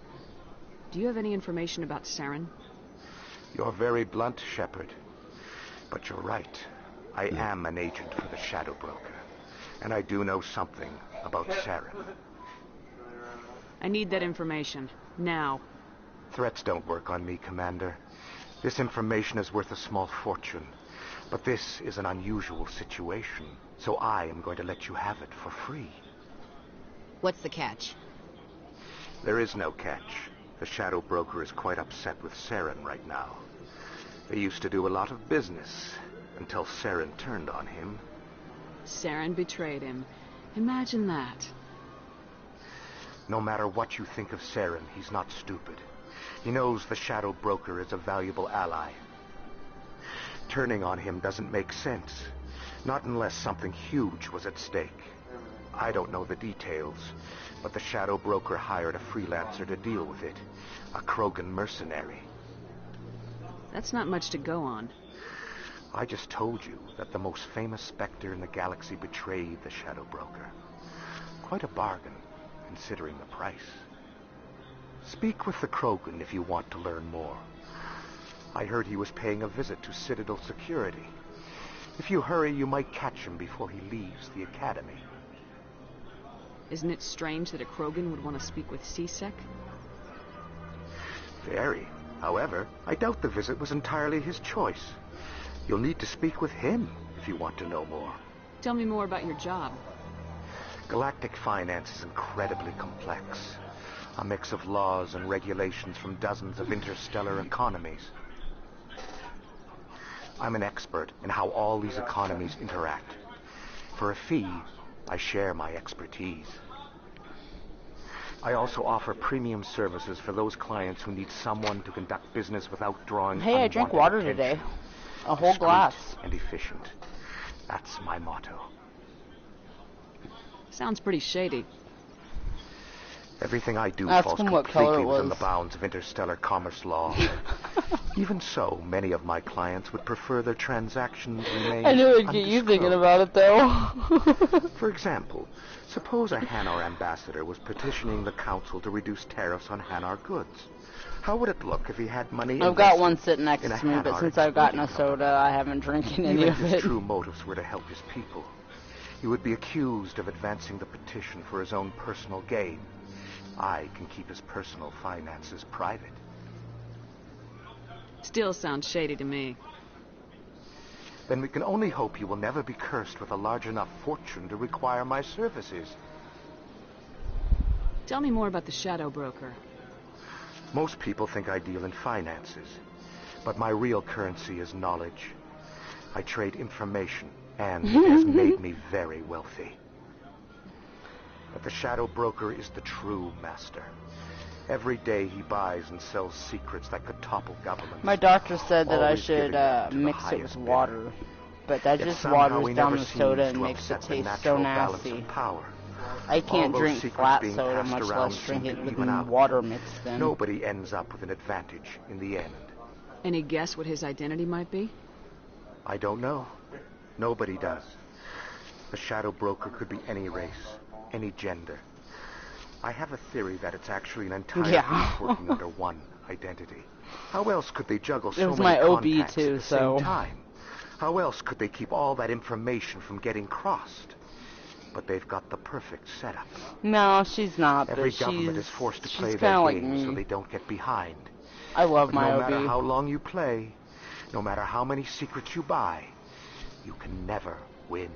Do you have any information about Saren? You're very blunt, Shepard. But you're right. I am an agent for the Shadow Broker. And I do know something about Saren. I need that information. Now. Threats don't work on me, Commander. This information is worth a small fortune. But this is an unusual situation, so I am going to let you have it for free. What's the catch? There is no catch. The Shadow Broker is quite upset with Saren right now. They used to do a lot of business, until Saren turned on him. Saren betrayed him. Imagine that. No matter what you think of Saren, he's not stupid. He knows the Shadow Broker is a valuable ally. Turning on him doesn't make sense. Not unless something huge was at stake. I don't know the details, but the Shadow Broker hired a freelancer to deal with it. A Krogan mercenary. That's not much to go on. I just told you that the most famous Spectre in the galaxy betrayed the Shadow Broker. Quite a bargain, considering the price. Speak with the Krogan if you want to learn more. I heard he was paying a visit to Citadel security. If you hurry, you might catch him before he leaves the Academy. Isn't it strange that a Krogan would want to speak with C-Sec? Very. However, I doubt the visit was entirely his choice. You'll need to speak with him if you want to know more. Tell me more about your job. Galactic finance is incredibly complex. A mix of laws and regulations from dozens of interstellar economies. I'm an expert in how all these economies interact. For a fee, I share my expertise. I also offer premium services for those clients who need someone to conduct business without drawing Hey, I drank water attention. today. A whole glass. And efficient. That's my motto. Sounds pretty shady. Everything I do Ask falls him what color completely it within was. the bounds of interstellar commerce law. Even so, many of my clients would prefer their transactions remain I knew it'd get you thinking about it, though. For example, suppose a Hanar ambassador was petitioning the council to reduce tariffs on Hanar goods. How would it look if he had money? I've got one sitting next in a to me, but Hanar since I've gotten a exploiting soda, I haven't drinking any Even of if his it. true motives were to help his people, he would be accused of advancing the petition for his own personal gain. I can keep his personal finances private. Still sounds shady to me. Then we can only hope he will never be cursed with a large enough fortune to require my services. Tell me more about the Shadow Broker. Most people think I deal in finances, but my real currency is knowledge. I trade information, and it has made me very wealthy. But the Shadow Broker is the true master. Every day he buys and sells secrets that could topple governments. My doctor said that I Always should giving them to the mix it with highest water, bidder. but that Yet just somehow waters he down never the soda seems and to makes it upset the taste so natural balance nasty. of power. I can't All those drink secrets flat being soda, passed much around less drink seem it to with even out. water mixed in. Nobody ends up with an advantage in the end. Any guess what his identity might be? I don't know. Nobody does. The Shadow Broker could be any race, any gender. I have a theory that it's actually an entire group working under one identity. How else could they juggle so many my OB contacts too, at the so same time? How else could they keep all that information from getting crossed? But they've got the perfect setup. No, she's not. Every but government is forced to play she's their kinda game like so me. they don't get behind. I love But my no OB. matter how long you play, no matter how many secrets you buy, you can never win.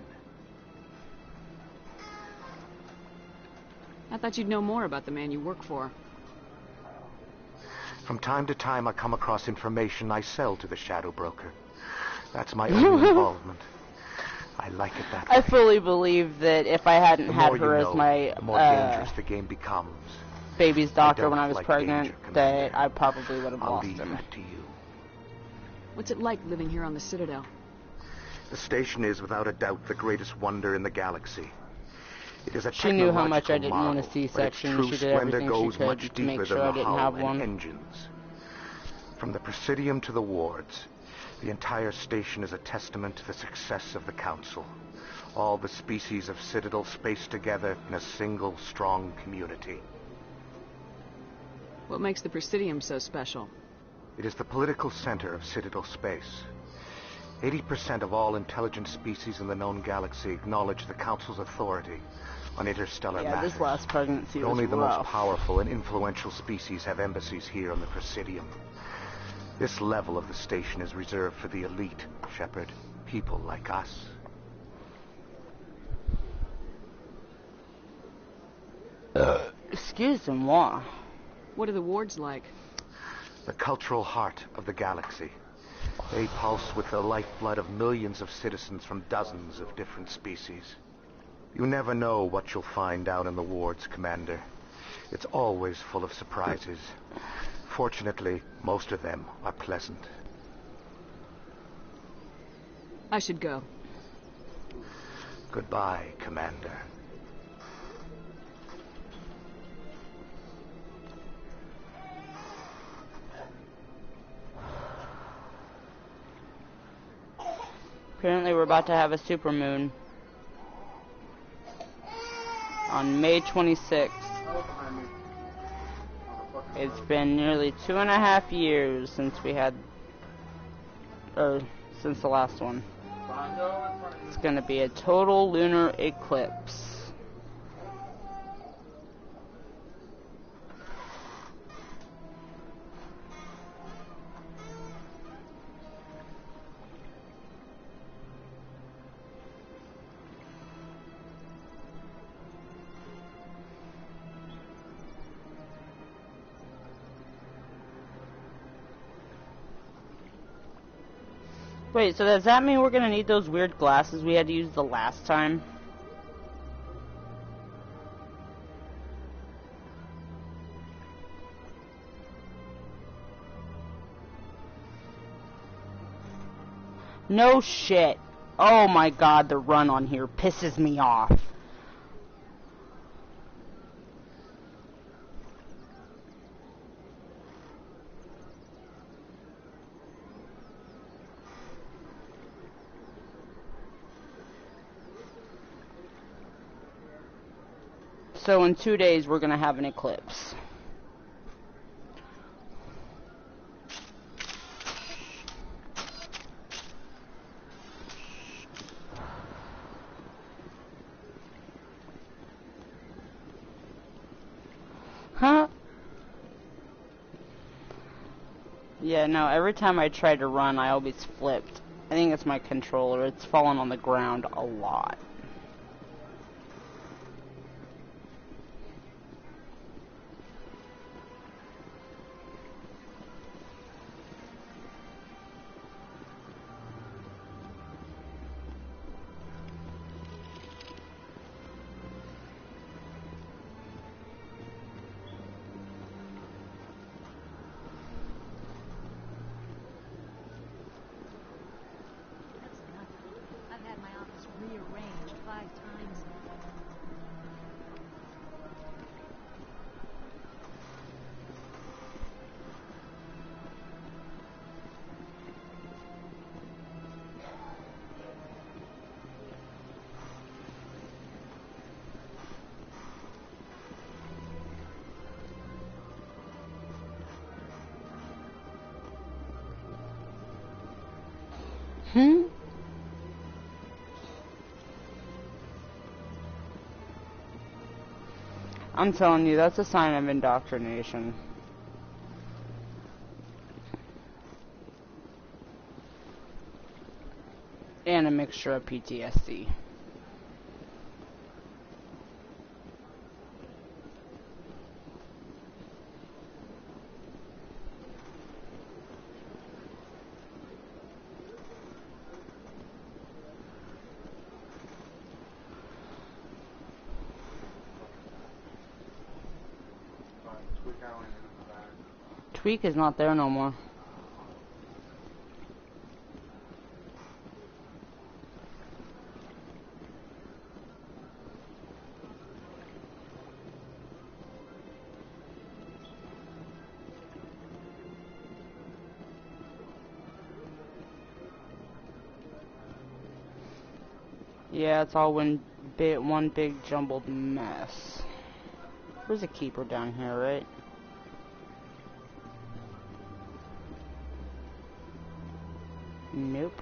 I thought you'd know more about the man you work for. From time to time, I come across information I sell to the Shadow Broker. That's my only involvement. I like it that way. I fully believe that if I hadn't The had more her you as know, my the more dangerous the game becomes. baby's doctor when I was like pregnant, danger, that I probably would have I'll lost leave him. that to you. What's it like living here on the Citadel? The station is without a doubt the greatest wonder in the galaxy. It is a She knew how much I technological didn't want a marvel, but its C-section. true She did splendor everything she goes could much to make deeper sure than I the didn't hull have and one. engines. From the Presidium to the wards, the entire station is a testament to the success of the Council. All the species of Citadel spaced together in a single strong community. What makes the Presidium so special? It is the political center of Citadel space. 80% of all intelligent species in the known galaxy acknowledge the Council's authority on interstellar matters. This last pregnancy But was only the rough. most powerful and influential species have embassies here on the Presidium. This level of the station is reserved for the elite, Shepard. People like us. Excuse-moi. What are the wards like? The cultural heart of the galaxy. They pulse with the lifeblood of millions of citizens from dozens of different species. You never know what you'll find down in the wards, Commander. It's always full of surprises. Fortunately, most of them are pleasant. I should go. Goodbye, Commander. Apparently we're about to have a supermoon on May 26th. It's been nearly 2.5 years since we had, since the last one. It's gonna be a total lunar eclipse. Wait, so does that mean we're gonna need those weird glasses we had to use the last time? No shit. Oh my god, the run on here pisses me off. So in 2 days we're gonna have an eclipse. Yeah, no, every time I try to run, I always flipped. I think it's my controller. It's fallen on the ground a lot. Rearranged 5 times. I'm telling you, that's a sign of indoctrination. And a mixture of PTSD. Tweak is not there no more. Yeah, it's all one big jumbled mess. There's a keeper down here, right? Nope.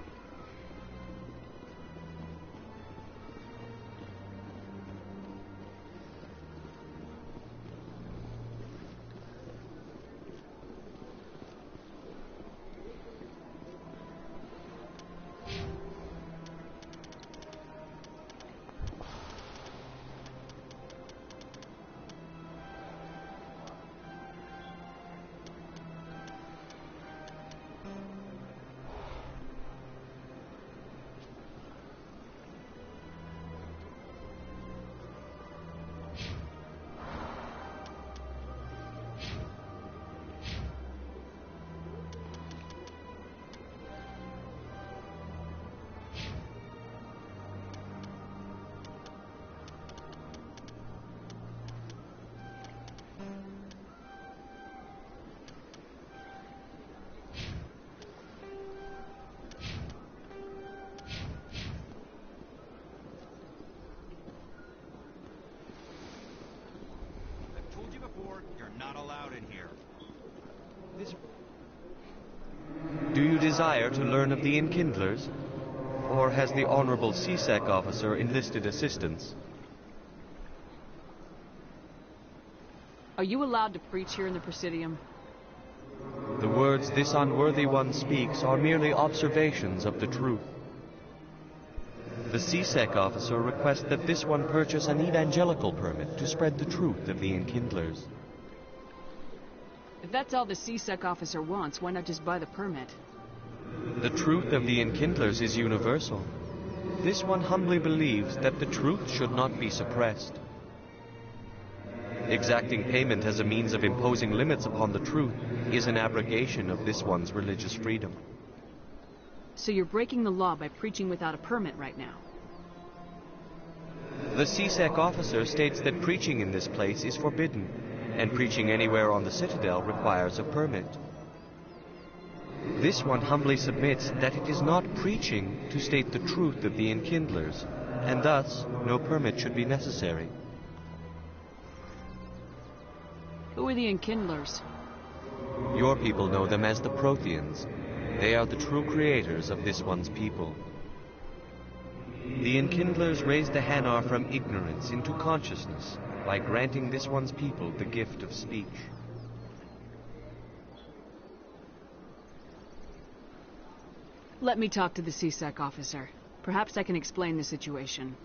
You're not allowed in here. Do you desire to learn of the Enkindlers? Or has the Honorable CSEC officer enlisted assistance? Are you allowed to preach here in the Presidium? The words this unworthy one speaks are merely observations of the truth. The CSEC officer requests that this one purchase an evangelical permit to spread the truth of the Enkindlers. If that's all the CSEC officer wants, why not just buy the permit? The truth of the Enkindlers is universal. This one humbly believes that the truth should not be suppressed. Exacting payment as a means of imposing limits upon the truth is an abrogation of this one's religious freedom. So you're breaking the law by preaching without a permit right now? The CSEC officer states that preaching in this place is forbidden, and preaching anywhere on the Citadel requires a permit. This one humbly submits that it is not preaching to state the truth of the Enkindlers, and thus no permit should be necessary. Who are the Enkindlers? Your people know them as the Protheans. They are the true creators of this one's people. The Enkindlers raised the Hanar from ignorance into consciousness by granting this one's people the gift of speech. Let me talk to the CSEC officer. Perhaps I can explain the situation.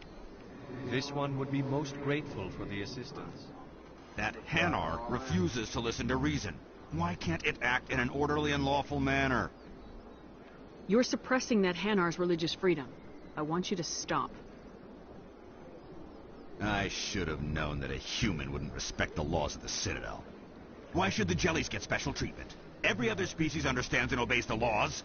This one would be most grateful for the assistance. That Hanar refuses to listen to reason. Why can't it act in an orderly and lawful manner? You're suppressing that Hanar's religious freedom. I want you to stop. I should have known that a human wouldn't respect the laws of the Citadel. Why should the jellies get special treatment? Every other species understands and obeys the laws.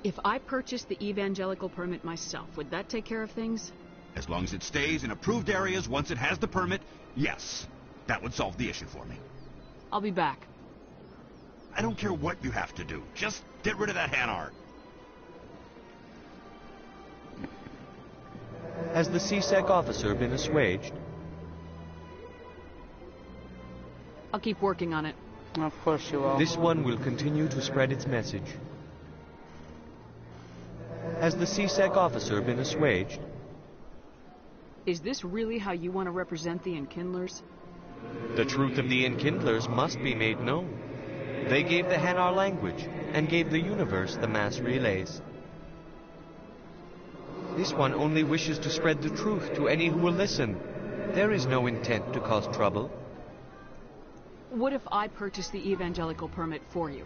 If I purchased the evangelical permit myself, would that take care of things? As long as it stays in approved areas once it has the permit, yes. That would solve the issue for me. I'll be back. I don't care what you have to do. Just get rid of that Hanar. Has the CSEC officer been assuaged? I'll keep working on it. Of course you will. This one will continue to spread its message. Has the CSEC officer been assuaged? Is this really how you want to represent the Enkindlers? The truth of the Enkindlers must be made known. They gave the Hanar language, and gave the universe the mass relays. This one only wishes to spread the truth to any who will listen. There is no intent to cause trouble. What if I purchase the evangelical permit for you?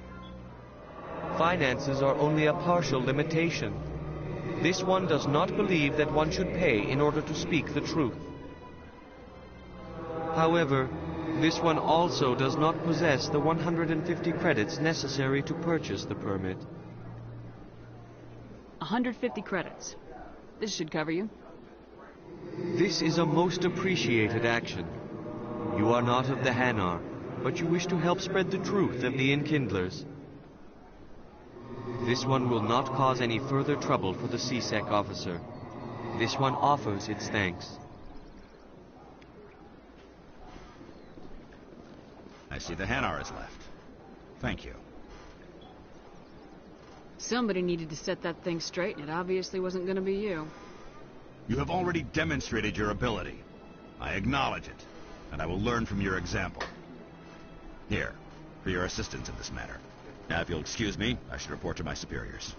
Finances are only a partial limitation. This one does not believe that one should pay in order to speak the truth. However, this one also does not possess the 150 credits necessary to purchase the permit. 150 credits. This should cover you. This is a most appreciated action. You are not of the Hanar, but you wish to help spread the truth of the Enkindlers. This one will not cause any further trouble for the CSEC officer. This one offers its thanks. I see the Hanar is left. Thank you. Somebody needed to set that thing straight, and it obviously wasn't going to be you. You have already demonstrated your ability. I acknowledge it, and I will learn from your example. Here, for your assistance in this matter. Now, if you'll excuse me, I should report to my superiors.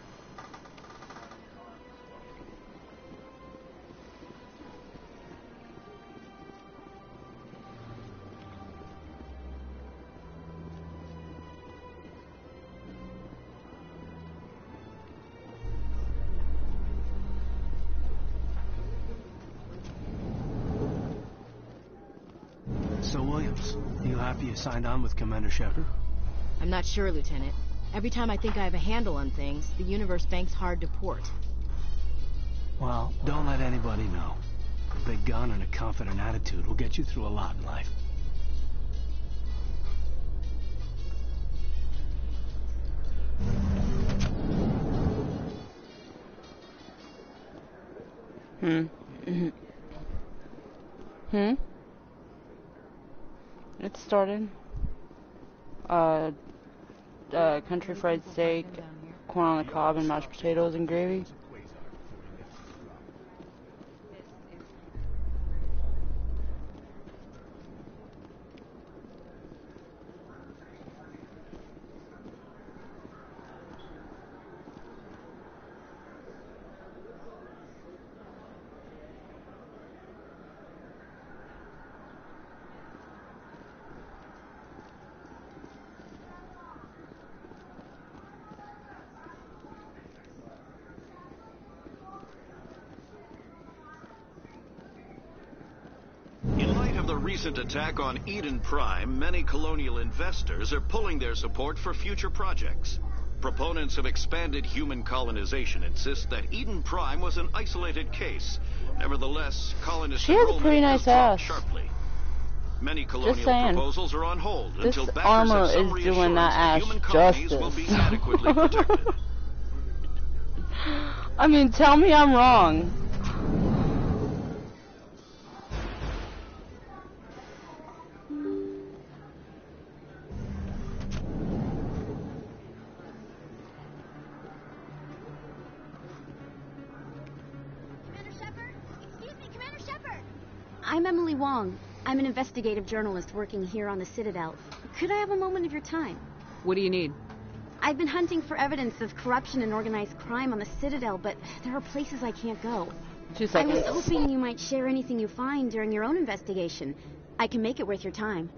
So, Williams, you happy you signed on with Commander Shepard? I'm not sure, Lieutenant. Every time I think I have a handle on things, the universe banks hard to port. Well, don't let anybody know. A big gun and a confident attitude will get you through a lot in life. It started. Country fried steak, corn on the cob, and mashed potatoes and gravy. Recent attack on Eden Prime, many colonial investors are pulling their support for future projects. Proponents of expanded human colonization insist that Eden Prime was an isolated case. Nevertheless, colonist she has a pretty nice ass. Sharply. Many colonial proposals are on hold this until backers armor have some is doing that ass human colonies justice. will be adequately protected. I mean, tell me I'm wrong. I'm Emily Wong. I'm an investigative journalist working here on the Citadel. Could I have a moment of your time? What do you need? I've been hunting for evidence of corruption and organized crime on the Citadel, but there are places I can't go. 2 I seconds. was hoping you might share anything you find during your own investigation. I can make it worth your time.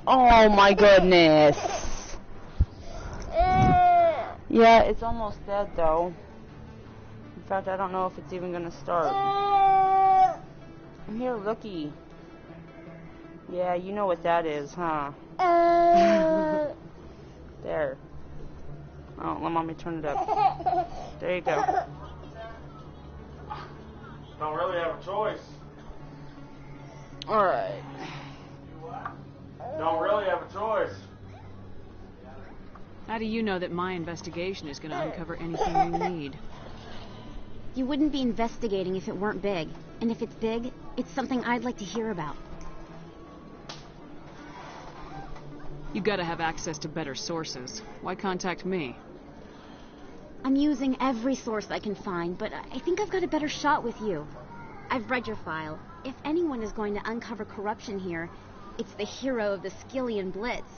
Oh my goodness. Yeah, it's almost dead though. In fact, I don't know if it's even gonna start. Here, looky. Yeah, you know what that is, huh? There. Oh, let mommy turn it up. There you go. Don't really have a choice. Alright. Don't really have a choice. How do you know that my investigation is going to uncover anything we need? You wouldn't be investigating if it weren't big. And if it's big, it's something I'd like to hear about. You gotta have access to better sources. Why contact me? I'm using every source I can find, but I think I've got a better shot with you. I've read your file. If anyone is going to uncover corruption here, it's the hero of the Skillian Blitz.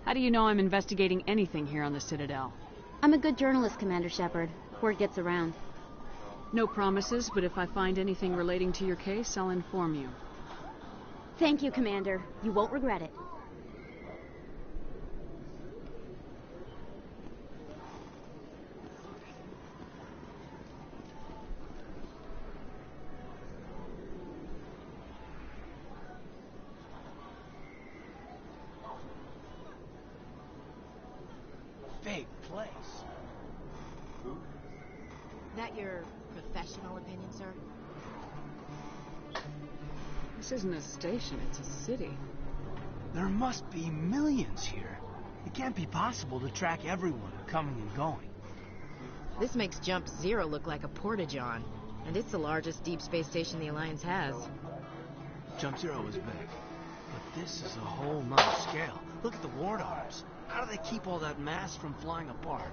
How do you know I'm investigating anything here on the Citadel? I'm a good journalist, Commander Shepard. Word gets around. No promises, but if I find anything relating to your case, I'll inform you. Thank you, Commander. You won't regret it. Fake place. That your professional opinion, sir? This isn't a station, it's a city. There must be millions here. It can't be possible to track everyone coming and going. This makes Jump Zero look like a porta-john, and it's the largest deep space station the Alliance has. Jump Zero was big, but this is a whole nother scale. Look at the ward arms. How do they keep all that mass from flying apart?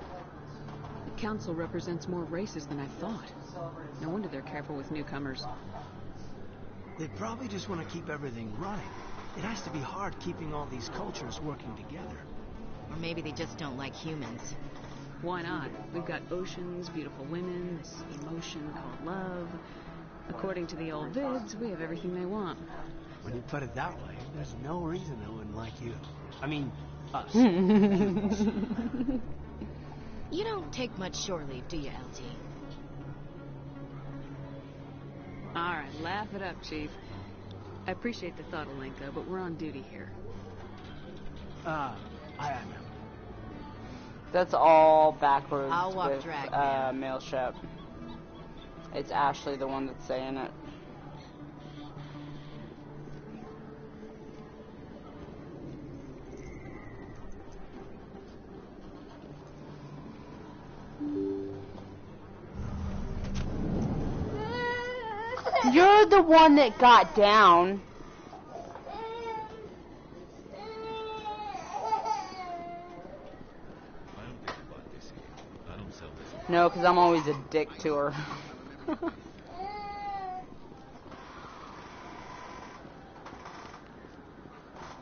The Council represents more races than I thought. No wonder they're careful with newcomers. They probably just want to keep everything running. It has to be hard keeping all these cultures working together. Or maybe they just don't like humans. Why not? We've got oceans, beautiful women, this emotion called love. According to the old vids, we have everything they want. When you put it that way, there's no reason they wouldn't like you. I mean, us. You don't take much shore leave, do you, LT? All right, laugh it up, Chief. I appreciate the thought, Alenka, but we're on duty here. I am. That's all backwards I'll walk with drag, man. male ship. It's Ashley, the one that's saying it. You're the one that got down. No, because I'm always a dick to her. Is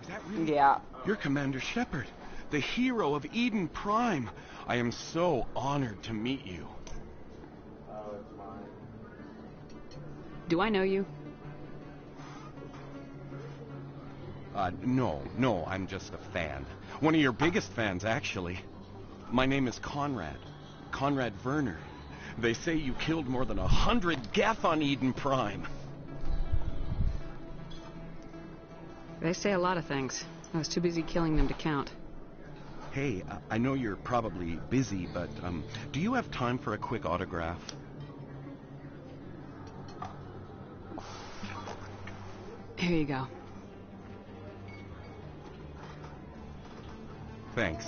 that really? Yeah. You're Commander Shepard, the hero of Eden Prime. I am so honored to meet you. Do I know you? No, I'm just a fan. One of your biggest fans, actually. My name is Conrad. Conrad Werner. They say you killed more than 100 Geth on Eden Prime. They say a lot of things. I was too busy killing them to count. Hey, I know you're probably busy, but do you have time for a quick autograph? Here you go. Thanks.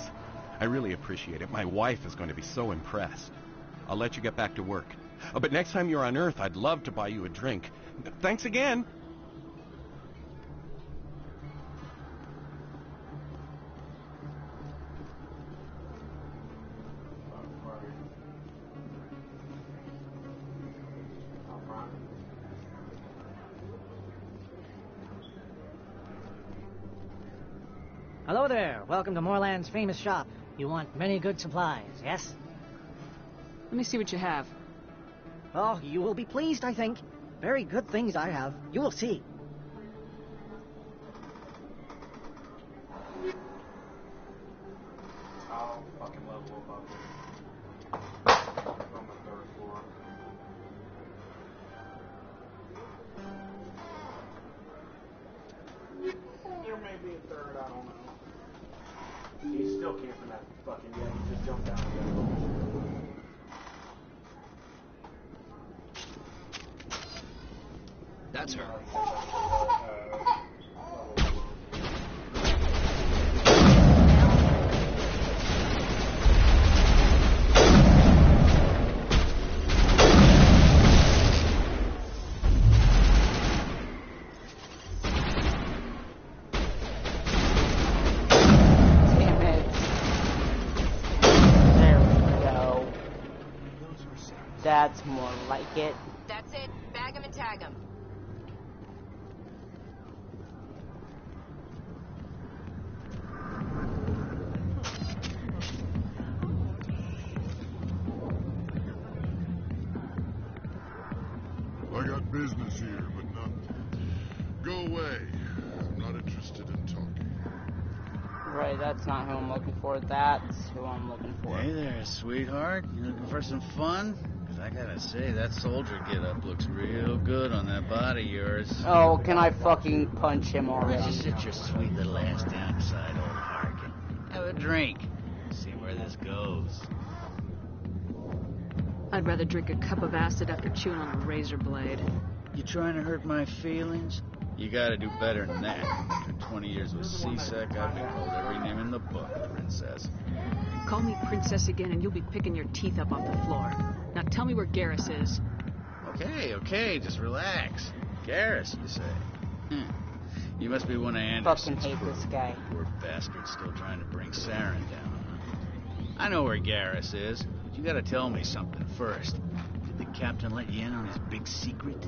I really appreciate it. My wife is going to be so impressed. I'll let you get back to work. But next time you're on Earth, I'd love to buy you a drink. Thanks again. Hello there. Welcome to Moorland's famous shop. You want many good supplies, yes? Let me see what you have. Oh, you will be pleased, I think. Very good things I have. You will see. I'll fucking level above it. On the third floor. There may be a third, I don't know. He's still camping that fucking, yeah, he just jumped down again. That's her. That's more like it. That's it. Bag 'em and tag 'em. I got business here, but not... Go away. I'm not interested in talking. Right, that's not who I'm looking for. That's who I'm looking for. Hey there, sweetheart. You looking for some fun? Because I gotta say, that soldier get-up looks real good on that body of yours. Oh, can I fucking punch him already? Why don't you sit your sweet little ass down beside old Harkin? Have a drink. See where this goes. I'd rather drink a cup of acid after chewing on a razor blade. You trying to hurt my feelings? You gotta do better than that. After 20 years with C-Sec, I've been called every name in the book, princess. Call me princess again and you'll be picking your teeth up off the floor. Now tell me where Garrus is. Okay, just relax. Garrus, you say? You must be one of Anderson's Fucking hate this guy. Poor bastard still trying to bring Saren down, huh? I know where Garrus is, but you gotta tell me something first. Did the captain let you in on his big secret?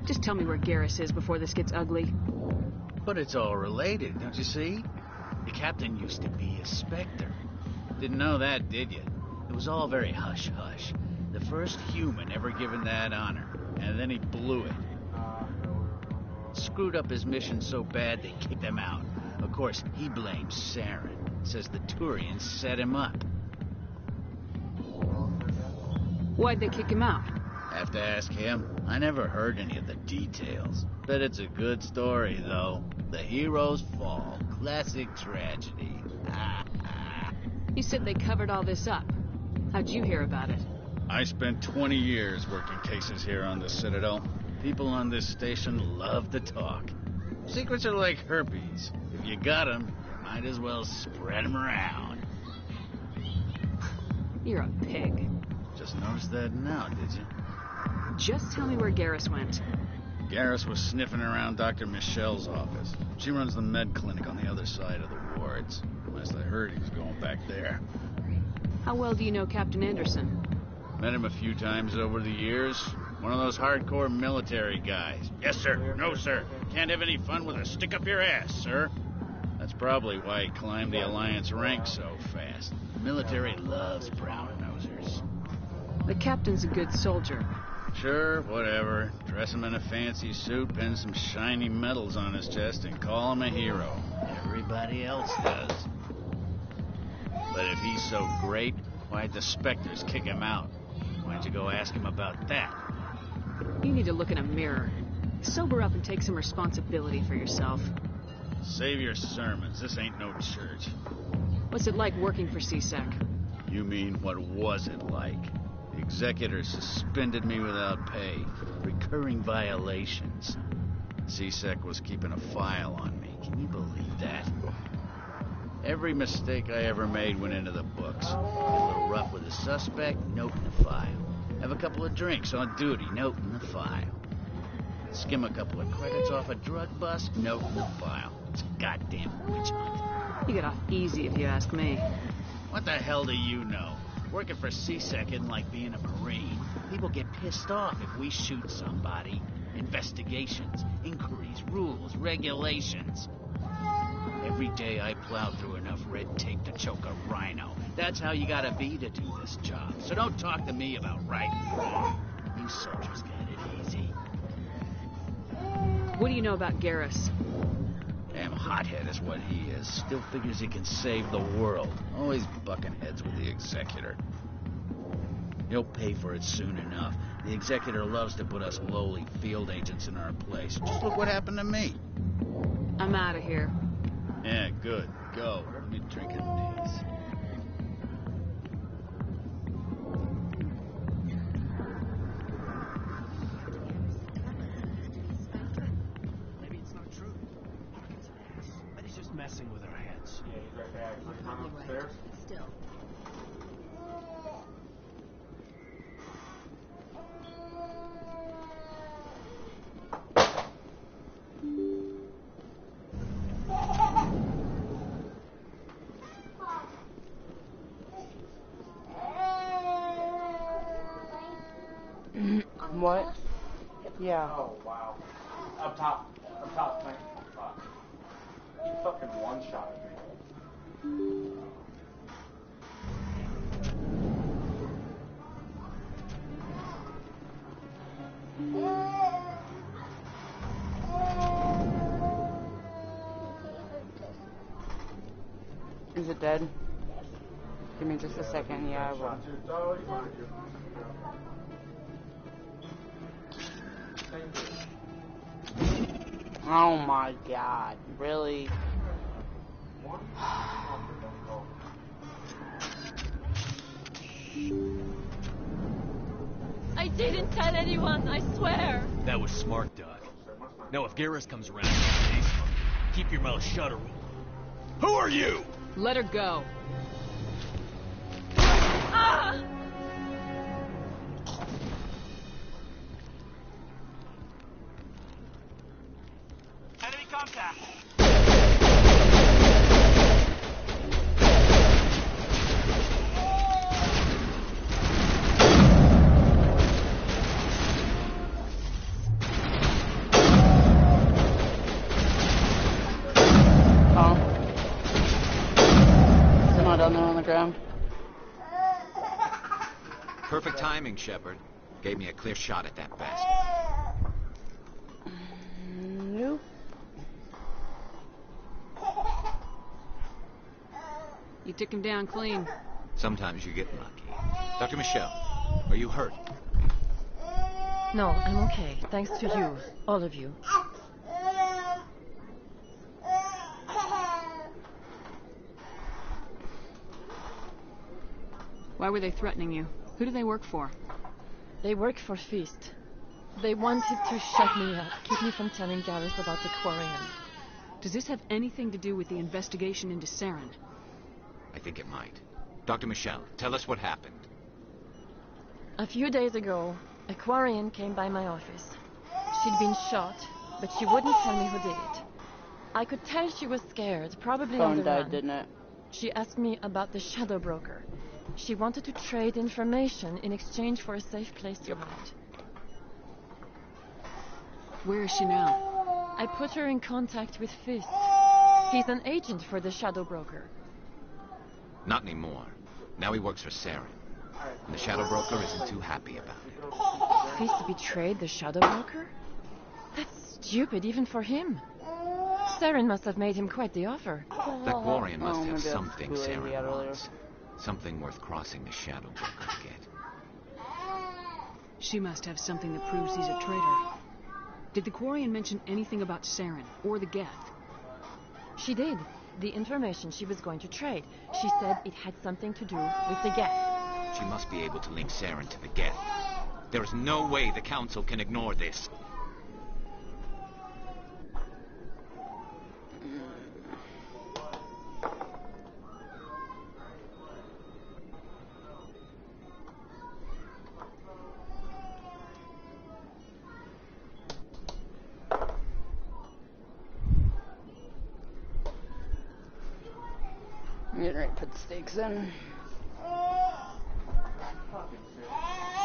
Just tell me where Garrus is before this gets ugly. But it's all related, don't you see? The captain used to be a Spectre. Didn't know that, did you? It was all very hush-hush. The first human ever given that honor, and then he blew it. Screwed up his mission so bad they kicked him out. Of course, he blames Saren. Says the Turians set him up. Why'd they kick him out? Have to ask him. I never heard any of the details. Bet it's a good story, though. The hero's fall. Classic tragedy. You said they covered all this up. How'd you hear about it? I spent 20 years working cases here on the Citadel. People on this station love to talk. Secrets are like herpes. If you got them, you might as well spread them around. You're a pig. Just noticed that now, did you? Just tell me where Garrus went. Garrus was sniffing around Dr. Michelle's office. She runs the med clinic on the other side of the wards. Last I heard, he was going back there. How well do you know Captain Anderson? Met him a few times over the years. One of those hardcore military guys. Yes, sir. No, sir. Can't have any fun with a stick up your ass, sir. That's probably why he climbed the Alliance ranks so fast. The military loves brown nosers. The captain's a good soldier. Sure, whatever. Dress him in a fancy suit, pin some shiny medals on his chest, and call him a hero. Everybody else does. But if he's so great, why'd the Spectres kick him out? Why'd you go ask him about that? You need to look in a mirror. Sober up and take some responsibility for yourself. Save your sermons. This ain't no church. What's it like working for CSEC? You mean, what was it like? The executor suspended me without pay for recurring violations. CSEC was keeping a file on me. Can you believe that? Every mistake I ever made went into the books. Get a little rough with a suspect, note in the file. Have a couple of drinks on duty, note in the file. Skim a couple of credits off a drug bust, note in the file. It's a goddamn witch hunt. You get off easy if you ask me. What the hell do you know? Working for CSEC isn't like being a Marine. People get pissed off if we shoot somebody. Investigations, inquiries, rules, regulations. Every day I plow through enough red tape to choke a rhino. That's how you gotta be to do this job. So don't talk to me about right and wrong. You soldiers got it easy. What do you know about Garrus? Damn hothead is what he is. Still figures he can save the world. Always bucking heads with the executor. He'll pay for it soon enough. The executor loves to put us lowly field agents in our place. Just look what happened to me. I'm out of here. Yeah, good. Go. Let me drink at these. Maybe it's not true. But he's just messing with our heads. Yeah, he's right there. Actually, come upstairs. Still. What? Yeah. Oh, wow. Up top. Up top, man. Fuck. He fucking one-shotted me. Is it dead? Give me just a second. Yeah, I will. Totally fine. Oh my god. Really? I didn't tell anyone, I swear. That was smart, Doc. Now if Garrus comes around, keep your mouth shut or... Who are you? Let her go. Ah! Enemy contact! Down there on the ground. Perfect timing, Shepard. Gave me a clear shot at that bastard. Nope. You took him down clean. Sometimes you get lucky. Dr. Michelle, are you hurt? No, I'm okay. Thanks to you. All of you. Why were they threatening you? Who do they work for? They work for Feast. They wanted to shut me up, keep me from telling Garrus about the Quarian. Does this have anything to do with the investigation into Saren? I think it might. Dr. Michelle, tell us what happened. A few days ago, a Quarian came by my office. She'd been shot, but she wouldn't tell me who did it. I could tell she was scared, probably on the run. Didn't it? She asked me about the Shadow Broker. She wanted to trade information in exchange for a safe place to hide. Where is she now? I put her in contact with Fist. He's an agent for the Shadow Broker. Not anymore. Now he works for Saren. And the Shadow Broker isn't too happy about it. Fist betrayed the Shadow Broker? That's stupid even for him. Saren must have made him quite the offer. That Quarian must have something Saren wants. Something worth crossing the Shadow Broker to get. She must have something that proves he's a traitor. Did the Quarian mention anything about Saren or the Geth? She did. The information she was going to trade. She said it had something to do with the Geth. She must be able to link Saren to the Geth. There is no way the Council can ignore this. I'm getting ready to put the stakes in.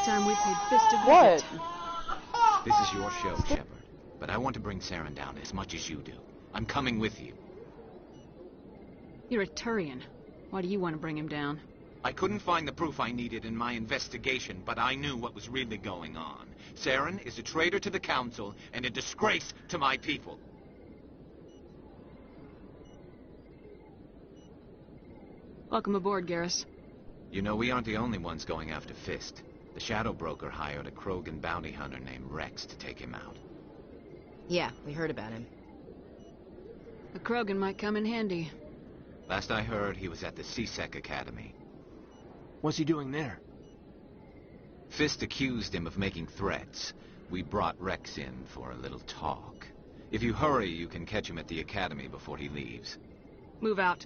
Time we paid Fist a What? visit. This is your show, Shepard. But I want to bring Saren down as much as you do. I'm coming with you. You're a Turian. Why do you want to bring him down? I couldn't find the proof I needed in my investigation, but I knew what was really going on. Saren is a traitor to the Council and a disgrace to my people. Welcome aboard, Garrus. You know, we aren't the only ones going after Fist. The Shadow Broker hired a Krogan bounty hunter named Rex to take him out. Yeah, we heard about him. The Krogan might come in handy. Last I heard, he was at the CSEC Academy. What's he doing there? Fist accused him of making threats. We brought Rex in for a little talk. If you hurry, you can catch him at the Academy before he leaves. Move out.